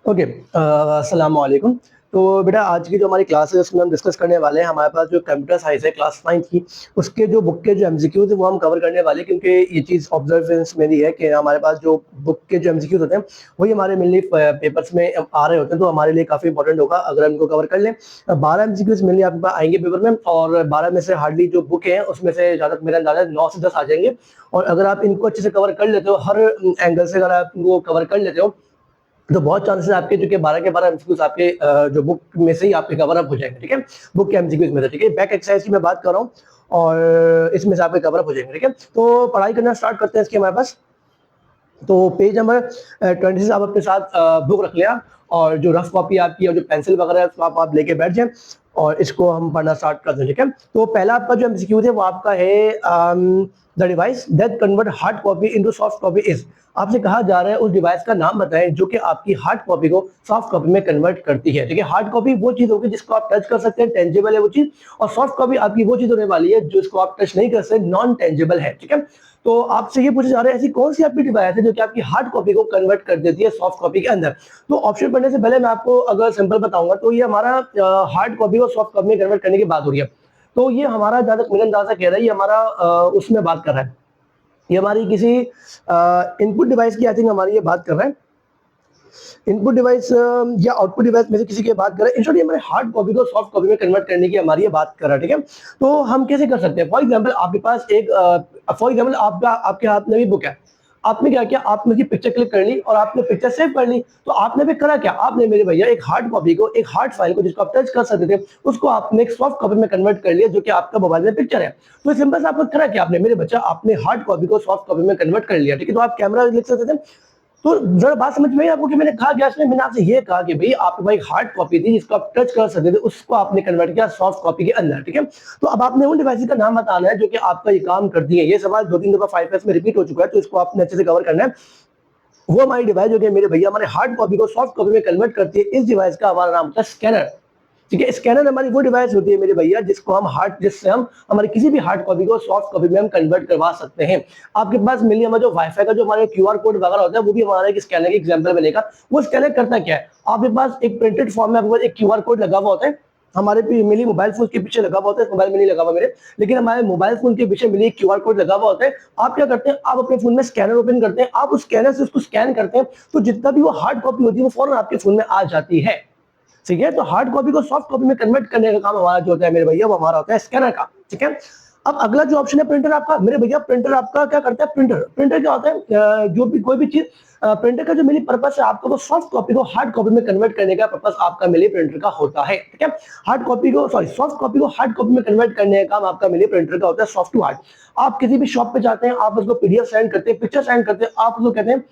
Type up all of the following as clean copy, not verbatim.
Okay. अस्सलाम वालेकुम। तो बेटा आज की जो हमारी क्लास है उसमें हम डिस्कस करने वाले हैं हमारे पास जो कंप्यूटर साइंस है क्लास 9 की, उसके जो बुक के जो एमसीक्यूज़ है वो हम कवर करने वाले हैं, क्योंकि ये चीज़ ऑब्जर्वेंस मेरी है कि हमारे पास जो बुक के जो एमसीक्यूज़ होते हैं वही हमारे मेनली पेपर्स में आ रहे होते हैं, तो हमारे लिए काफ़ी इंपॉर्टेंट होगा अगर हम इनको कवर कर लें। 12 एमसीक्यूज़ मेनली आपके पास आएंगे पेपर में, और 12 में से हार्डली जो बुक है उसमें से ज़्यादा मेरा अंदाजा 9 से 10 आ जाएंगे। और अगर आप इनको अच्छे से कवर कर लेते हो, हर एंगल से अगर आप इनको कवर कर लेते हो, तो बहुत चांसेस आपके जो कि 12 के 12 एमसीक्यूज आपके जो बुक में से ही आपके कवर अप हो जाएंगे। ठीक है, बुक के एमसीक्यूज में से। ठीक है, बैक एक्सरसाइज की मैं बात कर रहा हूँ और इसमें से आपके कवर अप हो जाएंगे। ठीक है, तो पढ़ाई करना स्टार्ट करते हैं इसके हमारे पास। तो पेज नंबर 26 आप अपने साथ बुक रख लिया, और जो रफ कॉपी आपकी और जो पेंसिल वगैरह है उसको आप लेके बैठ जाए और इसको हम पढ़ना स्टार्ट कर दें। ठीक है, तो पहला आपका जो एमसीक्यू है वो आपका है the device that convert hard copy into soft copy is. आपसे कहा जा रहा है उस डिवाइस का नाम बताएं जो कि आपकी हार्ड कॉपी को सॉफ्ट कॉपी में कन्वर्ट करती है। ठीक है, हार्ड कॉपी वो चीज होगी जिसको आप टच कर सकते हैं, टेंजिबल है वो चीज, और सॉफ्ट कॉपी आपकी वो चीज होने वाली है जो इसको आप टच नहीं कर सकते, नॉन टेंजिबल है। ठीक है, तो आपसे ये पूछा जा रहा है ऐसी कौन सी आपकी डिवाइस है जो कि आपकी हार्ड कॉपी को कन्वर्ट कर देती है सॉफ्ट कॉपी के अंदर। तो ऑप्शन पढ़ने से पहले मैं आपको अगर सिंपल बताऊंगा तो ये हमारा हार्ड कॉपी को सॉफ्ट कॉपी में कन्वर्ट करने की बात हो रही है। तो ये हमारा जहां तक मेरा अंदाजा कह रहा है ये हमारा उसमें बात कर रहा है, ये हमारी किसी इनपुट डिवाइस की आई थिंक हमारी ये बात कर रहा है। इनपुट डिवाइस या आउटपुट डिवाइस में से किसी की बात करें, इन शॉर्ट ये हमारे हार्ड कॉपी को सॉफ्ट कॉपी में कन्वर्ट करने की हमारी ये बात कर रहा है। ठीक है, तो हम कैसे कर सकते हैं? फॉर एग्जांपल आपके पास एक फॉर एग्जांपल आपका आपके हाथ में भी बुक है, आपने क्या किया, आपने उसकी पिक्चर क्लिक कर ली और आपने पिक्चर सेव कर ली। तो आपने भी करा क्या, आपने मेरे भैया एक हार्ड कॉपी को, एक हार्ड फाइल को जिसको आप टच कर सकते थे, उसको आपने एक सॉफ्ट कॉपी में कन्वर्ट कर लिया जो कि आपका मोबाइल में पिक्चर है। तो सिंपल से आपको करा क्या, आपने मेरे बच्चा आपने हार्ड कॉपी को सॉफ्ट कॉपी में कन्वर्ट कर लिया। ठीक है, तो आप कैमरा लिख सकते थे। तो जरा बात समझ में आई आपको कि मैंने कहा क्या इसमें? मैंने आपसे ये कहा कि भाई आपके पास एक हार्ड कॉपी थी जिसको आप टच कर सकते थे, उसको आपने कन्वर्ट किया सॉफ्ट कॉपी के अंदर। ठीक है, तो अब आपने उन डिवाइस का नाम बताना है जो कि आपका ये काम करती है। ये सवाल 2-3 दफा 5 में रिपीट हो चुका है, तो इसको आपने अच्छे से कवर करना है। वो हमारी डिवाइस जो कि मेरे भैया हमारे हार्ड कॉपी को सॉफ्ट कॉपी में कन्वर्ट करती है, इस डिवाइस का हमारा नाम होता है स्कैनर। ठीक है, स्कैनर हमारी वो डिवाइस होती है मेरे भैया जिसको हम जिससे हम हमारी किसी भी हार्ड कॉपी को सॉफ्ट कॉपी में हम कन्वर्ट करवा सकते हैं। आपके पास मिली हमारा जो वाईफाई का जो हमारे क्यूआर कोड वगैरह होता है वो भी हमारा एक स्कैनर की एग्जांपल बनेगा। वो स्कैनर करता क्या है, आपके पास एक प्रिंटेड फॉर्म में आपके पास एक क्यूआर कोड लगा हुआ होता है। हमारे मिली मोबाइल फोन के पीछे लगा हुआ होता है, मोबाइल में नहीं लगा हुआ मेरे, लेकिन हमारे मोबाइल फोन के पीछे मिली एक क्यूआर कोड लगा हुआ होता है। आप क्या करते हैं, आप अपने फोन में स्कैनर ओपन करते हैं, आप उस स्कैनर से उसको स्कैन करते हैं, तो जितना भी वो हार्ड कॉपी होती है वो फौरन आपके फोन में आ जाती है। ठीक है, तो हार्ड कॉपी को सॉफ्ट कॉपी में कन्वर्ट करने का काम हमारा जो होता है मेरे भैया वो हमारा होता है स्कैनर का। ठीक है, अब अगला जो ऑप्शन है प्रिंटर आपका, मेरे भैया प्रिंटर आपका क्या करता है, प्रिंटर प्रिंटर क्या होता है, जो भी कोई भी चीज प्रिंटर का जो मेरी पर्पस है आपका वो सॉफ्ट कॉपी को हार्ड कॉपी में कन्वर्ट करने का पर्पस आपका मेरे प्रिंटर का होता है। ठीक है, हार्ड कॉपी को सॉरी सॉफ्ट कॉपी को हार्ड कॉपी में कन्वर्ट करने का काम आपका मेरे प्रिंटर का होता है, सॉफ्ट टू हार्ड। आप किसी भी शॉप पे जाते हैं, आप उसको पीडीएफ सेंड करते हैं, पिक्चर सेंड करते हैं, आप उसको कहते हैं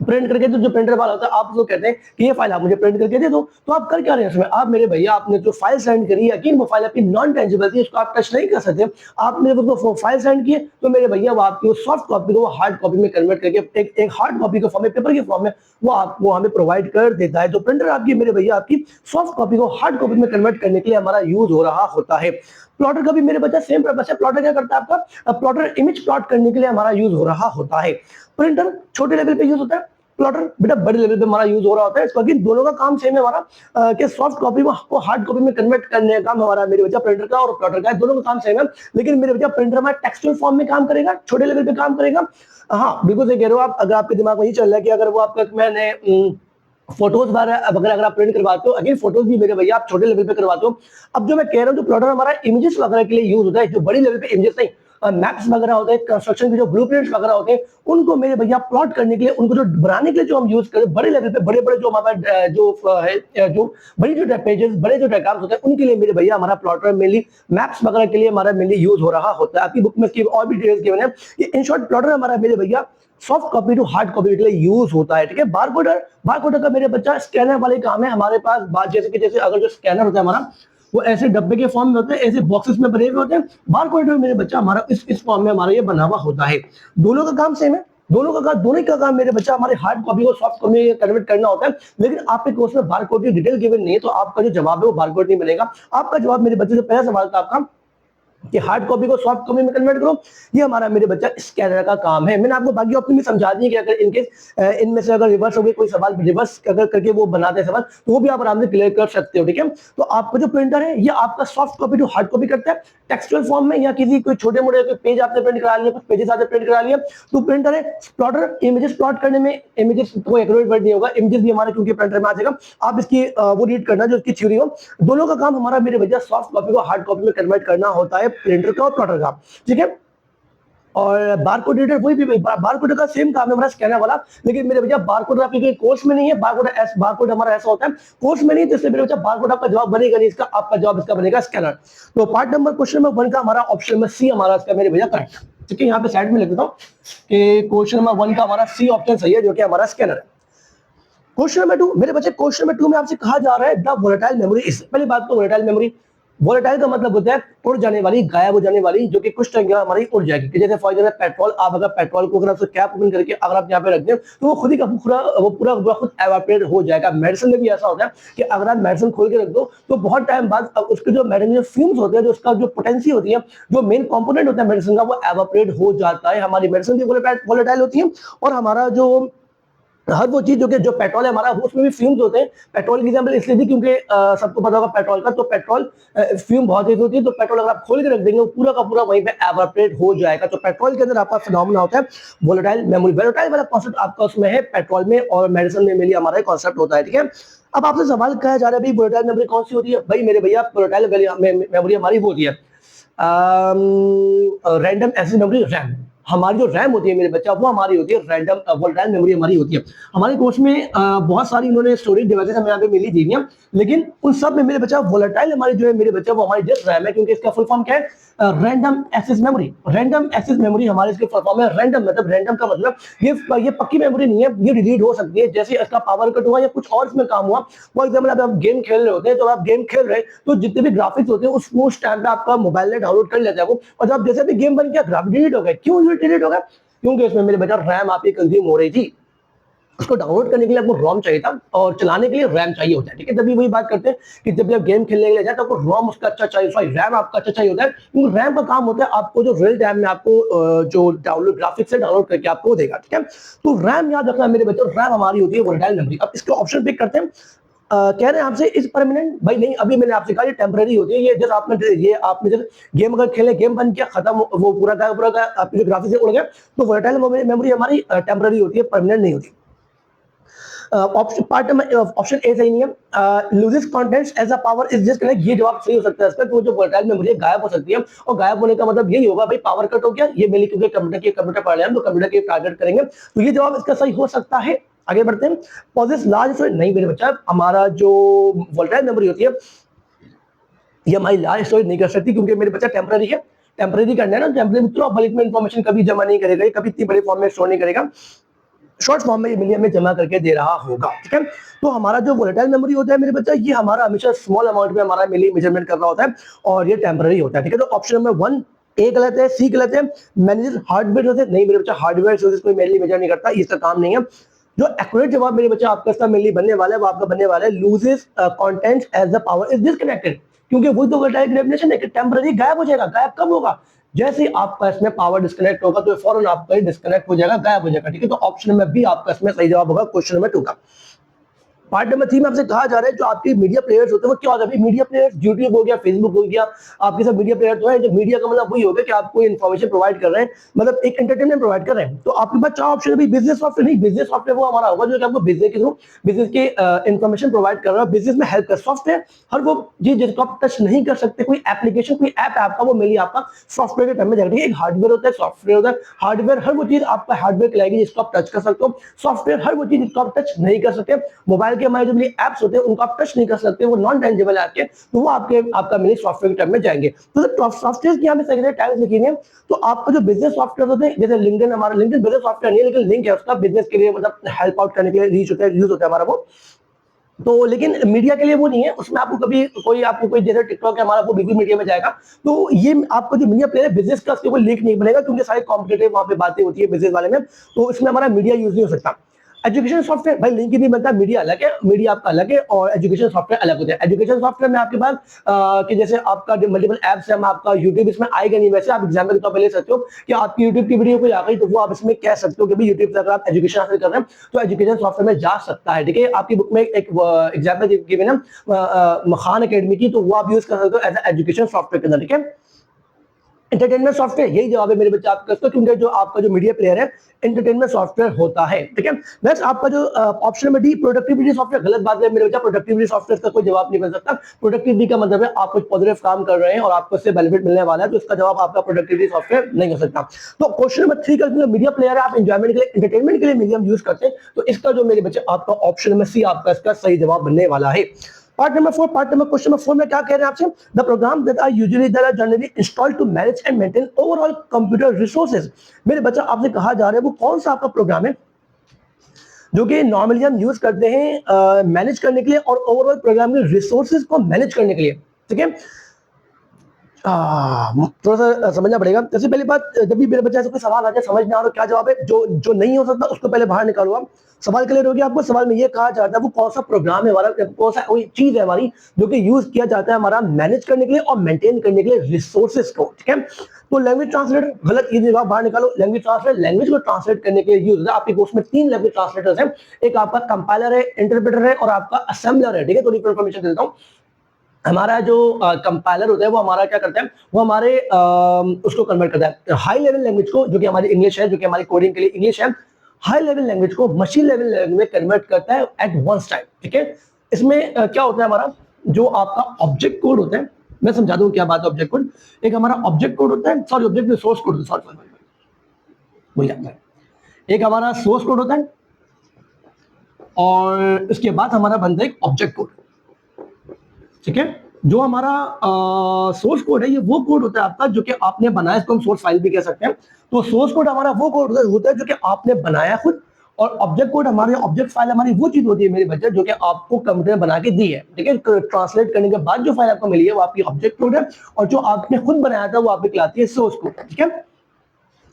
प्रिंट करके, तो जो प्रिंटर वाला होता है आप उसको कहते हैं कि ये फाइल आप मुझे प्रिंट करके दे दो। तो आप कर क्या रहे हैं उसमें, आप मेरे भैया आपने जो फाइल सेंड करी, यकीन वो फाइल आपकी नॉन टेंजिबल थी, उसको आप टच नहीं कर सकते। आप मेरे को फाइल सेंड किए तो मेरे भैया वो आपकी सॉफ्ट कॉपी को हार्ड कॉपी में कन्वर्ट करके एक हार्ड कॉपी के फॉर्म में, पेपर के फॉर्म में वो आपको हमें प्रोवाइड कर देता है। तो प्रिंटर आपकी मेरे भैया आपकी सॉफ्ट कॉपी को हार्ड कॉपी में कन्वर्ट करने के लिए हमारा यूज हो रहा होता है। प्लॉटर का भी मेरे बच्चा सेम पर्पस है। प्लॉटर क्या करता है आपका, प्लॉटर इमेज प्लॉट करने के लिए हमारा यूज हो रहा होता है। प्रिंटर छोटे लेवल पे यूज होता है, प्लॉटर बेटा बड़े लेवल पे हमारा यूज हो रहा होता है। लेकिन दोनों का काम सेम है हमारा, कि सॉफ्ट कॉपी को हार्ड कॉपी में कन्वर्ट करने का काम हमारा मेरे बच्चा प्रिंटर का और प्लॉटर का है, दोनों का काम सेम है। लेकिन मेरे बच्चा प्रिंटर हमारा टेक्सचुअल फॉर्म में काम करेगा, छोटे लेवल पे काम करेगा। हाँ बिल्कुल सही कह रहे हो आप, अगर आपके दिमाग में ये चल रहा है कि अगर वो आपका मैंने फोटोज वगैरह अगर आप प्रिंट करवाते हो, अगेन फोटोज भी मेरे भैया आप छोटे लेवल पे करवाते हो। अब जो मैं कह रहा हूँ जो प्लॉटर हमारा इमेजेस वगैरह के लिए यूज होता है, जो बड़ी लेवल पे इमेजेस नहीं, मैप्स वगैरह होते हैं, कंस्ट्रक्शन के जो ब्लूप्रिंट्स वगैरह होते हैं, उनको मेरे भैया प्लॉट करने के लिए, उनको जो बनाने के लिए जो हम यूज करते हैं बड़े लेवल पे, बड़े बड़े जो हमारा जो बड़ी जो पेजेस, बड़े जो डायग्राम्स होते हैं उनके लिए मेरे भैया हमारा प्लॉटर मेनली मैप्स वगैरह के लिए हमारा मेनली यूज हो रहा होता है। आपकी बुक में और भी डिटेल्स गिवन है। इन शॉर्ट प्लॉटर हमारा मेरे भैया soft copy to hard copy के लिए यूज होता है। ठीक है, बारकोडर का मेरे बच्चा स्कैनर वाले काम है हमारे पास। बात जैसे अगर जो स्कैनर होता है हमारा वो ऐसे डब्बे के फॉर्म में होते हैं, ऐसे बॉक्सेस में भरे हुए होते हैं। बारकोड में मेरे बच्चा हमारा इस फॉर्म में हमारा ये बना हुआ होता है। दोनों का काम सेम है, दोनों का काम मेरे बच्चा हमारे हार्ड कॉपी को सॉफ्ट कॉपी में कन्वर्ट करना होता है। लेकिन आपके कोर्स में बारकोड की डिटेल गिवन नहीं है, तो आपका जो जवाब है वो बारकोड नहीं बनेगा। आपका जवाब मेरे बच्चे से पहला सवाल था आपका कि हार्ड कॉपी को सॉफ्ट कॉपी में कन्वर्ट करो, ये हमारा मेरे बच्चा स्कैनर का काम है। मैंने आपको बाकी ऑप्शन भी समझा दिए कि अगर इनकेस इनमें से अगर रिवर्स हो गई कोई सवाल, रिवर्स अगर करके वो बनाते हैं सवाल, तो वो भी आप आराम से क्लियर कर सकते हो, ठीक है। तो आपका जो प्रिंटर है ये आपका soft copy to hard copy करता है टेक्सचुअल फॉर्म में, या किसी कोई छोटे मोटे कोई पेज आपने प्रिंट करा लिया, कुछ पेजेस आपने प्रिंट करा लिया, तो प्रिंटर है प्लॉटर, इमेजेस प्लॉट करने में इमेजेस को एक्यूरेट वर्ड नहीं होगा, इमेजेस भी हमारे क्योंकि प्रिंटर में आ जाएगा, आप इसकी वो रीड करना जो इसकी थ्योरी हो। दोनों का काम हमारा मेरे भैया सॉफ्ट कॉपी को हार्ड कॉपी में कन्वर्ट करना होता है, प्रिंटर का और प्लॉटर का, ठीक है। और बारकोड रीडर वही भी बारकोड का सेम काम है हमारा स्कैनर वाला, लेकिन मेरे भैया बारकोड आपके कोर्स में नहीं है, बारकोड हमारा ऐसा होता है कोर्स में नहीं, तो इसलिए मेरे बच्चा बारकोड आपका जवाब बनेगा नहीं, इसका आपका जवाब इसका बनेगा स्कैनर। तो पार्ट नंबर क्वेश्चन नंबर 1 का हमारा ऑप्शन नंबर सी हमारा इसका मेरे भैया करेक्ट, ठीक है। यहाँ पे साइड में लिख देता हूँ कि क्वेश्चन नंबर 1 का हमारा सी ऑप्शन सही है, जो कि हमारा स्कैनर है। क्वेश्चन नंबर 2 मेरे बच्चे, क्वेश्चन नंबर 2 में आपसे कहा जा रहा है द वोलेटाइल मेमोरी इज, पहली बात तो वोलेटाइल मेमोरी, वोलेटाइल का मतलब होता है उड़ जाने वाली, गायब हो जाने वाली, जो कि कुछ टाइम हमारी उड़ जाएगी। कि जैसे फॉर एग्जाम्पल पेट्रोल, आप अगर पेट्रोल को अगर कैप ओपन करके अगर आप यहाँ पे रख दें तो वो खुद ही का पूरा खुद एवापोरेट हो जाएगा। मेडिसिन में भी ऐसा होता है कि अगर आप मेडिसिन खोल के रख दो तो बहुत टाइम बाद उसके जो मेडिसिन जो फ्यूम्स होते हैं, जो उसका जो पोटेंसी होती है, जो मेन कंपोनेंट होता है मेडिसिन का, वो एवापोरेट हो जाता है। हमारी मेडिसिन भी वोलेटाइल होती है, और हमारा जो हर वो चीज जो पेट्रोल है हमारा, उसमें भी फ्यूम्स होते हैं। पेट्रोल की एग्जांपल इसलिए दी क्योंकि सबको पता होगा पेट्रोल का, तो पेट्रोल फ्यूम बहुत तेज होती है, तो पेट्रोल अगर आप खोल के रख देंगे वो पूरा का पूरा वहीं पे एवापोरेट हो जाएगा। तो पेट्रोल के अंदर आपका फिनोमेना होता है वोलेटाइल मेमोरी। वोलेटाइल वाला कॉन्सेप्ट आपका उसमें है पेट्रोल में, और मेडिसिन में मेनली हमारा कॉन्सेप्ट होता है, ठीक है। अब आपसे सवाल कहा जा रहा है भाई वोलेटाइल मेमोरी कौन सी होती है? भाई मेरे भैया वोलेटाइल मेमोरी हमारी वो होती है रैंडम एक्सेस मेमोरी, रैम। हमारी जो रैम होती है मेरे बच्चा, वो हमारी होती है रैंडम वोलेटाइल मेमोरी हमारी होती है। हमारे कोर्स में बहुत सारी इन्होंने स्टोरेज डिवाइसेस हमें यहाँ पे मिली थी, लेकिन उन सब में मेरे बच्चा वोलेटाइल हमारी जो है मेरे बच्चा वो हमारी जस्ट रैम है, क्योंकि इसका फुल फॉर्म क्या है? Random access memory. Random access memory हमारे इसके फुल फॉर्म है रैंडम, मतलब रैंडम का मतलब ये पक्की मेमोरी नहीं है, ये डिलीट हो सकती है। जैसे इसका पावर कट हुआ या कुछ और इसमें काम हुआ, फॉर एग्जाम्पल आप गेम खेल रहे होते हैं, तो आप गेम खेल रहे हैं तो जितने भी ग्राफिक्स होते हैं उस टाइम पे आपका मोबाइल ने डाउनलोड कर लेता है वो, और जब जैसे भी गेम बन गया ग्राफिक डिलीट हो गए। क्यों डिलीट हो गया? क्योंकि इसमें मेरे बच्चा रैम आपकी कंज्यूम हो रही थी। उसको डाउनलोड करने के लिए आपको रोम चाहिए था, और चलाने के लिए रैम चाहिए होता है, ठीक है। तभी वही बात करते हैं कि जब भी आप गेम खेलने के लिए जाए तो आपको रोम उसका अच्छा चाहिए, सॉरी रैम आपका अच्छा चाहिए होता है, क्योंकि रैम का काम होता है आपको जो रियल टाइम में आपको जो डाउनलोड ग्राफिक्स से डाउनलोड करके आपको देगा, ठीक है। तो रैम याद रखना मेरे बच्चों, रैम हमारी होती है वोलेटाइल मेमोरी। अब इसके ऑप्शन पिक करते हैं। कह रहे हैं आपसे इस परमानेंट, भाई नहीं, अभी मैंने आपसे कहा ये टेम्पररी होती है। ये आपने जब गेम अगर खेले, गेम बन गया, खत्म, वो पूरा का आपके जो ग्राफिक्स उड़ गया, तो वोलेटाइल मेमोरी हमारी टेम्पररी होती है, परमानेंट नहीं होती। ऑप्शन ए सही नहीं है। Loses contents as a power is disconnect, ये जवाब सही हो सकता है इसका, तो जो वोलेटाइल मेमोरी गायब हो सकती है, और गायब होने का मतलब यही होगा भाई पावर कट हो गया, ये मेनली क्योंकि कंप्यूटर पढ़ रहे हैं तो कंप्यूटर के टारगेट करेंगे, तो ये जवाब इसका सही हो सकता है। आगे बढ़ते हैं। पॉजेस लार्ज स्टोरेज, नहीं मेरे बच्चा, हमारा जो वोलेटाइल मेमोरी होती है ये हमारी लार्ज स्टोरेज नहीं कर सकती, क्योंकि मेरे बच्चा टेम्पररी है। टेम्पररी करना है ना, टेम्पररी तो बल्क में इंफॉर्मेशन कभी जमा नहीं करेगा, कभी इतनी बड़ी फॉर्म में स्टोर नहीं करेगा, शॉर्ट फॉर्म में ये मिलियन में जमा करके दे रहा होगा, ठीक है। तो हमारा जो वोलेटाइल मेमोरी होता है मेरे बच्चा, ये हमारा हमेशा स्मॉल अमाउंट में हमारा मिली मेजरमेंट कर रहा होता है, और ये टेम्पररी होता है, ठीक है। तो ऑप्शन नंबर 1 ए गलत है, सी गलत है। मैनेजर हार्डवेयर होते नहीं मेरे बच्चा, हार्डवेयर सोर्सेज कोई मेनली मेजर नहीं करता, इसका काम नहीं है। जो एक्यूरेट जवाब मेरे बच्चा आपका इसका मेनली बनने वाला है, वो आपका बनने वाला है loses contents as the power is disconnected, क्योंकि वही तो वोलेटाइल की डेफिनेशन है कि टेम्पररी गायब हो जाएगा। गायब कब होगा? जैसे ही आपका इसमें पावर डिस्कनेक्ट होगा तो फौरन आपका डिस्कनेक्ट हो जाएगा, गायब हो जाएगा, ठीक है। तो ऑप्शन नंबर बी आपका इसमें सही जवाब होगा क्वेश्चन नंबर 2 का। पार्ट नंबर 3 में आपसे कहा जा रहा है जो आपके मीडिया प्लेयर्स होते हैं वो क्या होता है? मीडिया प्लेयर्स यूट्यूब हो गया, फेसबुक हो गया, आपके सब मीडिया प्लेयर तो है। जो मीडिया का मतलब वही होगा कि आपको इन्फॉर्मेशन प्रोवाइड कर रहे हैं, मतलब एक एंटरटेनमेंट प्रोवाइड कर रहे हैं। तो आपके पास 4 ऑप्शन है। बिजनेस सॉफ्टवेयर नहीं, बिजनेस सॉफ्टवेयर वो हमारा होगा जो कि आपको बिजनेस के थ्रू बिजनेस के इन्फॉर्मेशन प्रोवाइड कर रहा है, बिजनेस में हेल्प कर। सॉफ्टवेयर हर वो चीज जिसको आप टच नहीं कर सकते, कोई एप्लीकेशन कोई ऐप आपका, वो मिली आपका सॉफ्टवेयर के टर्म में जाएगा। एक हार्डवेयर होता है, सॉफ्टवेयर होता है। हार्डवेयर हर वो चीज आपका हार्डवेयर कहलाएगी जिसको आप टच कर सकते हो। सॉफ्टवेयर हर वो चीज जिसको आप टच नहीं कर सकते। मोबाइल के हमारे जो ऐप्स होते हैं उनको आप टच नहीं कर सकते, वो नॉन टेंजिबल ऐप के, तो वो आपका मिनी सॉफ्टवेयर के टर्म में जाएंगे। तो सॉफ्टवेयर की यहाँ पे सेकेंडरी टाइप्स लिखी है। तो आपका जो बिजनेस सॉफ्टवेयर होते हैं, जैसे लिंक्डइन, हमारा लिंक्डइन बिजनेस सॉफ्टवेयर नहीं है, लेकिन लिंक है उसका बिजनेस के लिए, मतलब हेल्प आउट करने के लिए यूज होता है हमारा वो। तो लेकिन मीडिया के लिए वो नहीं है, उसमें आपको कभी कोई जैसे टिकटॉक है हमारा, वो बिल्कुल मीडिया में जाएगा। तो ये आपका जो मीडिया प्लेयर है बिजनेस का, उसके ऊपर लिंक नहीं बनेगा, क्योंकि सारे कॉम्पिटेटिव वहां पे बातें होती है बिजनेस वाले में, तो इसमें हमारा मीडिया यूज नहीं हो सकता। एजुकेशन सॉफ्टवेयर भाई लिंक ही नहीं बनता, मीडिया अलग है, मीडिया आपका अलग है और एजुकेशन सॉफ्टवेयर अलग होता है। एजुकेशन सॉफ्टवेयर में आपके पास कि जैसे आपका जो मल्टीपल एप्स है, आपका यूट्यूब इसमें आएगा नहीं, वैसे आप एग्जाम्पल के तौर पर ले सकते हो कि आपकी यूट्यूब की वीडियो कोई आ गई तो वो आप इसमें कह सकते हो कि भाई यूट्यूब से अगर आप एजुकेशन हासिल कर रहे हैं तो एजुकेशन सॉफ्टवेयर में जा सकता है। ठीक है, आपकी बुक में एक एग्जाम्पल गिवन है खान अकेडमी की, तो वो आप यूज कर सकते हो एज एजुकेशन सॉफ्टवेयर के अंदर। ठीक है, एंटरटेनमेंट सॉफ्टवेयर, यही जवाब है मेरे बच्चे आपका, क्योंकि जो आपका जो मीडिया प्लेयर है एंटरटेनमेंट सॉफ्टवेयर होता है। ठीक है, नेक्स्ट आपका जो option number D productivity software, गलत बात है मेरे बच्चा, प्रोडक्टिविटी सॉफ्टवेयर का कोई जवाब नहीं बन सकता। प्रोडक्टिविटी का मतलब है आप कुछ पॉजिटिव काम कर रहे हैं और आपको इससे बेनिफिट मिलने वाला है, तो इसका जवाब आपका प्रोडक्टिविटी सॉफ्टवेयर नहीं हो सकता। तो क्वेश्चन नंबर 3 का मीडिया प्लेयर है, आप एंजॉयमेंट के लिए एंटरटेनमेंट के लिए मीडियम यूज करते हैं, तो इसका जो मेरे बच्चे आपका ऑप्शन नंबर सी आपका इसका सही जवाब बनने वाला है। पार्ट नंबर 4, क्वेश्चन नंबर 4 में क्या कह रहे हैं आपसे, the program that are usually generally installed to manage and maintain overall computer resources. मेरे बच्चा आपसे कहा जा रहा है वो कौन सा आपका प्रोग्राम है जो कि नॉर्मली हम यूज करते हैं मैनेज करने के लिए और ओवरऑल प्रोग्राम के रिसोर्सेज को मैनेज करने के लिए। ठीक है, थोड़ा सा समझना पड़ेगा। सबसे पहली बात, जब भी मेरे बच्चे से कोई सवाल आ जाए समझ ना आ रहा क्या जवाब है, जो नहीं हो सकता उसको पहले बाहर निकालो आप। सवाल क्लियर हो गया आपको? सवाल में ये कहा जाता है वो कौन सा प्रोग्राम है हमारा, कौन सा कोई चीज है हमारी जो कि यूज किया जाता है हमारा मैनेज करने के लिए और मेंटेन करने के लिए रिसोर्सेज को। ठीक है, तो लैंग्वेज ट्रांसलेटर गलत, ये जवाब बाहर निकालो। लैंग्वेज ट्रांसलेटर लैंग्वेज को ट्रांसलेट करने के लिए यूज होता है। आपके कोर्स में 3 लैंग्वेज ट्रांसलेटर्स हैं, एक आपका कंपाइलर है, इंटरप्रेटर है और आपका असेंबलर है। ठीक है, थोड़ी इन्फॉर्मेशन देता हूँ। हमारा जो कंपाइलर होता है वो हमारा क्या करता है, वो हमारे उसको कन्वर्ट करता है हाई लेवल लैंग्वेज को, जो कि हमारी इंग्लिश है, जो कि हमारी कोडिंग के लिए इंग्लिश है, हाई लेवल लैंग्वेज को मशीन लेवल लैंग्वेज में कन्वर्ट करता है एट वन टाइम। ठीक है, इसमें क्या होता है हमारा जो आपका ऑब्जेक्ट कोड होता है, मैं समझा दूं क्या बात है ऑब्जेक्ट कोड। एक हमारा ऑब्जेक्ट कोड होता है, sorry object source code, sorry भूल जाता है। एक हमारा सोर्स कोड होता है और उसके बाद हमारा बनता है एक ऑब्जेक्ट कोड। ठीक है, जो हमारा सोर्स कोड है ये वो कोड होता है आपका जो कि आपने बनाया, इसको हम सोर्स फाइल भी कह सकते हैं। तो सोर्स कोड हमारा वो कोड होता है जो कि आपने बनाया खुद, और ऑब्जेक्ट कोड हमारे ऑब्जेक्ट फाइल हमारी वो चीज होती है मेरे बच्चे जो कि आपको कंप्यूटर में बना के दी है। ठीक है, ट्रांसलेट करने के बाद जो फाइल आपको मिली है वो आपकी ऑब्जेक्ट कोड है और जो आपने खुद बनाया था वो आपकी कहलाती है सोर्स कोड। ठीक है,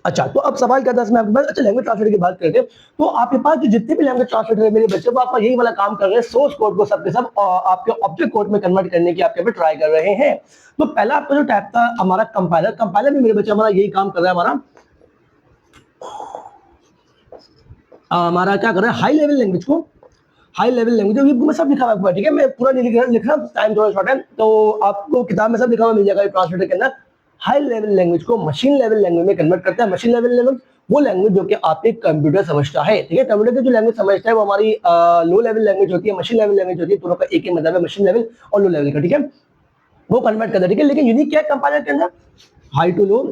अच्छा तो अब सवाल क्या था इसमें आपके पास, अच्छा लैंग्वेज ट्रांसलेटर की बात करते हैं, तो आपके पास जो जितने भी लैंग्वेज ट्रांसलेटर है मेरे बच्चे, वो आपका यही वाला काम कर रहे हैं, सोर्स कोड को सबके सब आपके ऑब्जेक्ट कोड में कन्वर्ट करने की आपके पे ट्राई कर रहे हैं। तो पहला आपका जो टाइप था हमारा कंपाइलर भी मेरे बच्चे हमारा यही काम कर रहा है, हमारा क्या कर रहा है, हाई लेवल लैंग्वेज को, हाई लेवल लैंग्वेज में सब लिखा हुआ है। ठीक है, मैं पूरा नहीं लिख रहा, टाइम थोड़ा शॉर्ट है, तो आपको किताब में सब लिखा हुआ मिल जाएगा ट्रांसलेटर के अंदर। हाई लेवल लैंग्वेज को मशीन लेवल लैंग्वेज में कन्वर्ट करता है। मशीन लेवल लैंग्वेज वो लैंग्वेज जो कि आपके कंप्यूटर समझता है। ठीक है, कंप्यूटर की जो लैंग्वेज समझता है वो हमारी लो लेवल लैंग्वेज होती है, मशीन लेवल लैंग्वेज होती है, दोनों का एक ही मतलब है, मशीन लेवल और लो लेवल का। ठीक है, वो कन्वर्ट करता है। ठीक है, लेकिन यूनिक क्या है कंपाइलर के अंदर, हाई टू लो,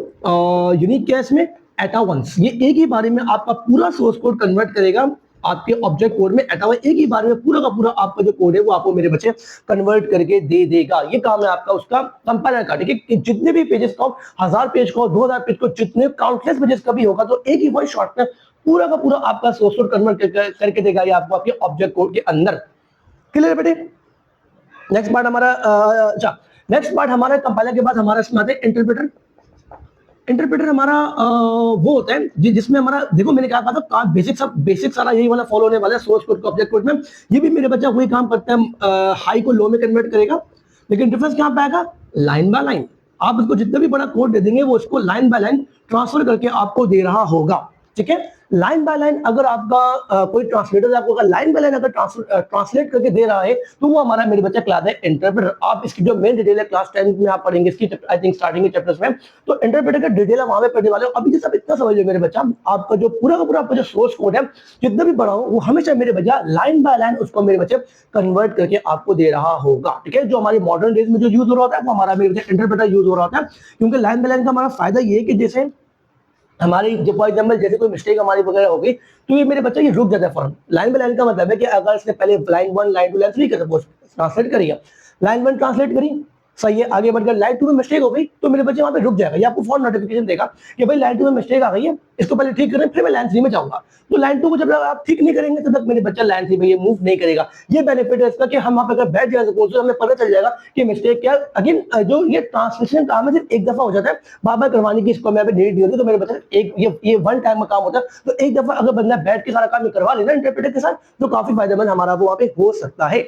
यूनिक क्या है इसमें, एटा वंस, ये एक ही बारे में आपका पूरा सोर्स कोड कन्वर्ट करेगा आपके ऑब्जेक्ट कोड में, एटा एक ही बार में पूरा का पूरा आपका जो कोड है वो आपको मेरे बच्चे कन्वर्ट करके दे देगा। ये काम है आपका उसका कंपाइलर का। ठीक है, कि जितने भी पेजेस का 1000 पेज का 2000 पेज को जितने काउंटलेस पेजेस का भी होगा तो एक ही वन शॉट में पूरा का पूरा आपका सोर्स कोड कन्वर्ट करके देगा ये आपको आपके ऑब्जेक्ट कोड के अंदर। क्लियर बेटे? नेक्स्ट पार्ट हमारा अच्छा, नेक्स्ट पार्ट हमारा कंपाइलर के बाद हमारा इसमें आता है इंटरप्रेटर। इंटरप्रेटर हमारा वो होता है जिसमें हमारा, देखो मैंने कहा था बेसिक सारा यही वाला फॉलो होने वाला है सोर्स कोड को ऑब्जेक्ट कोड में। ये भी मेरे बच्चा वही काम करता है, हाई को लो में कन्वर्ट करेगा, लेकिन डिफरेंस कहां पे आएगा, लाइन बाय लाइन। आप उसको जितना भी बड़ा कोड दे देंगे वो उसको लाइन बाय लाइन ट्रांसफर करके आपको दे रहा होगा। ठीक है, लाइन बाय लाइन अगर आपका कोई ट्रांसलेटर आपको लाइन बाय लाइन अगर ट्रांसलेट करके दे रहा है तो वो हमारा मेरे बच्चा क्लास है इंटरप्रेटर। आप इसकी जो मेन डिटेल है क्लास 10 में आप पढ़ेंगे इसकी, आई थिंक स्टार्टिंग के चैप्टर्स में, तो इंटरप्रेटर का डिटेल है वहां पे पढ़ने वाले हो। अभी सब इतना समझ लो मेरे बच्चा, आपका जो पूरा का पूरा आपका जो सोर्स कोड है जितना भी बड़ा हो वो हमेशा मेरे बच्चा लाइन बाय लाइन उसको मेरे बच्चे कन्वर्ट करके आपको दे रहा होगा। ठीक है, जो हमारी मॉडर्न डेज में जो यूज हो रहा होता है वो हमारा मेरे बच्चा इंटरप्रेटर यूज हो रहा होता है, क्योंकि लाइन बाय लाइन का हमारा फायदा ये है कि जैसे हमारी जो फॉर एग्जाम्पल जैसे कोई मिस्टेक हमारी वगैरह हो गई तो ये मेरे बच्चा ये रुक जाता है फौरन। लाइन बाय लाइन का मतलब है कि अगर इसने पहले लाइन 1 लाइन 2 लाइन 3 का सपोज ट्रांसलेट करी, लाइन 1 ट्रांसलेट करी, सही है, आगे बढ़कर लाइन 2 में मिस्टेक हो गई तो मेरे बच्चे वहां पे रुक जाएगा, ये आपको फौरन नोटिफिकेशन देगा कि भाई लाइन 2 में मिस्टेक आ गई है, इसको पहले ठीक करें फिर मैं लाइन 3 में जाऊंगा। तो लाइन 2 को जब आप ठीक नहीं करेंगे तब तक मेरे बच्चा लाइन 3 में ये मूव नहीं करेगा। ये बेनिफिट है इसका कि हम वहां पर अगर बैठ जाए तो हमें पता चल जाएगा कि मिस्टेक क्या। अगेन जो ये ट्रांसलेशन काम है सिर्फ एक दफा हो जाता है, बार बार करवाने की इसको मैं नीड नहीं होती। तो मेरे बच्चे एक ये वन टाइम का काम होता है, तो एक दफा अगर बंदा बैठ के सारा काम करवा लेना इंटरप्रेटर के साथ तो काफी फायदेमंद हमारा वो वहां पे हो सकता है।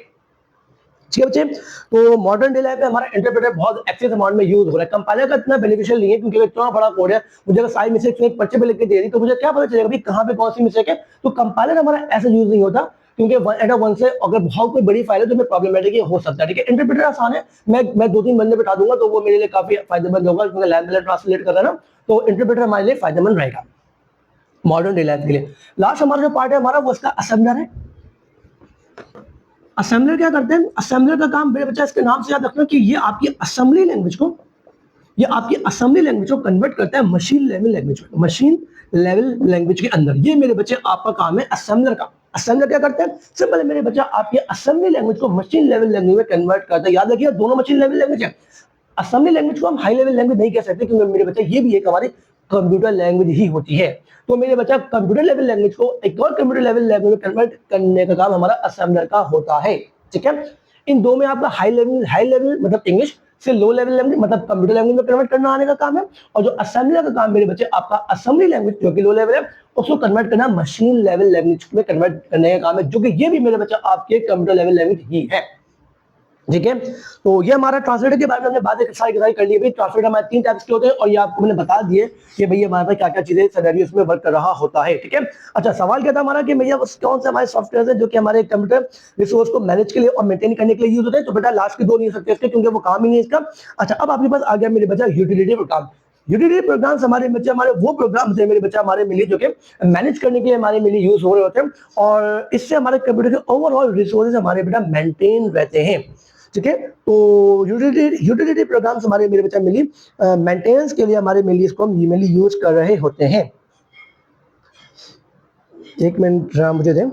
ठीक है बच्चे, तो मॉडर्न डे लाइफ में हमारा इंटरप्रेटर बहुत एक्सेस अमाउंट में यूज हो रहा है। कंपाइलर का इतना बेनिफिशियल नहीं है क्योंकि इतना बड़ा कोड है, मुझे अगर सारी मिस्टेक एक पर्चे पे लिख के दे दी तो मुझे क्या पता चलेगा कहाँ पे कौन सी मिस्टेक है। तो कंपाइलर हमारा ऐसा यूज नहीं होता क्योंकि वन से अगर बहुत कोई बड़ी फाइल है तो प्रॉब्लमेटिक हो सकता है। ठीक है, इंटरप्रेटर आसान है, मैं 2-3 बंदे बिठा दूंगा तो वो मेरे लिए काफी फायदेमंद होगा क्योंकि लैंग्वेज ट्रांसलेट कर रहा है ना, तो इंटरप्रेटर हमारे लिए फायदेमंद रहेगा मॉडर्न डे लाइफ के लिए। लास्ट हमारा जो पार्ट है हमारा वो इसका असेंबलर है। असेंबलर क्या करते हैं, असेंबलर का काम मेरे बच्चा इसके नाम से याद रखना कि ये आपकी असेंबली लैंग्वेज को कन्वर्ट करता है मशीन लेवल लैंग्वेज में, मशीन लेवल लैंग्वेज के अंदर। ये मेरे बच्चे आपका काम है असेंबलर का। असेंबलर क्या करते हैं, सिंपल है मेरे बच्चा, आपके असेंबली लैंग्वेज को मशीन लेवल लैंग्वेज में कन्वर्ट करता है। याद रखिए दोनों मशीन लेवल लैंग्वेज है। असेंबली लैंग्वेज को हम हाई लेवल लैंग्वेज नहीं कह सकते क्योंकि मेरे बच्चा ये भी एक हमारी कंप्यूटर लैंग्वेज ही होती है। तो मेरे बच्चा कंप्यूटर लेवल लैंग्वेज को एक और कंप्यूटर लेवल लैंग्वेज में कन्वर्ट करने का काम हमारा असेंबलर का होता है। ठीक है, इन दो में आपका हाई लेवल मतलब इंग्लिश से लो लेवल लैंग्वेज मतलब कंप्यूटर लैंग्वेज में कन्वर्ट करना आने का काम है, और जो असेंबलर का काम मेरे बच्चे आपका असेंबली लैंग्वेज जो कि लो लेवल है उसको कन्वर्ट करना मशीन लेवल लैंग्वेज में कन्वर्ट करने का काम है, जो कि ये भी मेरे बच्चा आपके कंप्यूटर लेवल लैंग्वेज ही है। ठीक है, तो ये हमारा ट्रांसलेटर के बारे में हमने बातें सारी कर ली। ट्रांसलेटर हमारे 3 टाइप्स के होते हैं और ये आपको मैंने बता दिए कि भैया हमारे पास क्या क्या चीजें सिनेरियोस में वर्क कर रहा होता है। ठीक है, अच्छा सवाल क्या था हमारा कि भैया कौन से हमारे सॉफ्टवेयर है जो कि हमारे कंप्यूटर रिसोर्स को मैनेज के लिए और मेंटेन करने के लिए यूज होते हैं। तो बेटा लास्ट के 2 नहीं हो सकते इसके क्योंकि वो काम ही नहीं है इसका। अच्छा, अब आपके पास आ गया मेरे बच्चा यूटिलिटी प्रोग्राम। यूटिलिटी प्रोग्राम्स हमारे बच्चे हमारे वो प्रोग्राम्स हैं मेरे बच्चा हमारे मिली जो कि मैनेज करने के लिए हमारे मिली यूज हो रहे होते हैं और इससे हमारे कंप्यूटर के ओवरऑल रिसोर्सेज हमारे बेटा मेंटेन रहते हैं। ठीक है, तो यूटिलिटी प्रोग्राम्स हमारे मेरे बच्चा मिली मेंटेनेंस के लिए हमारे मिली इसको हम ईमेली यूज कर रहे होते हैं। एक मिनट मुझे दें,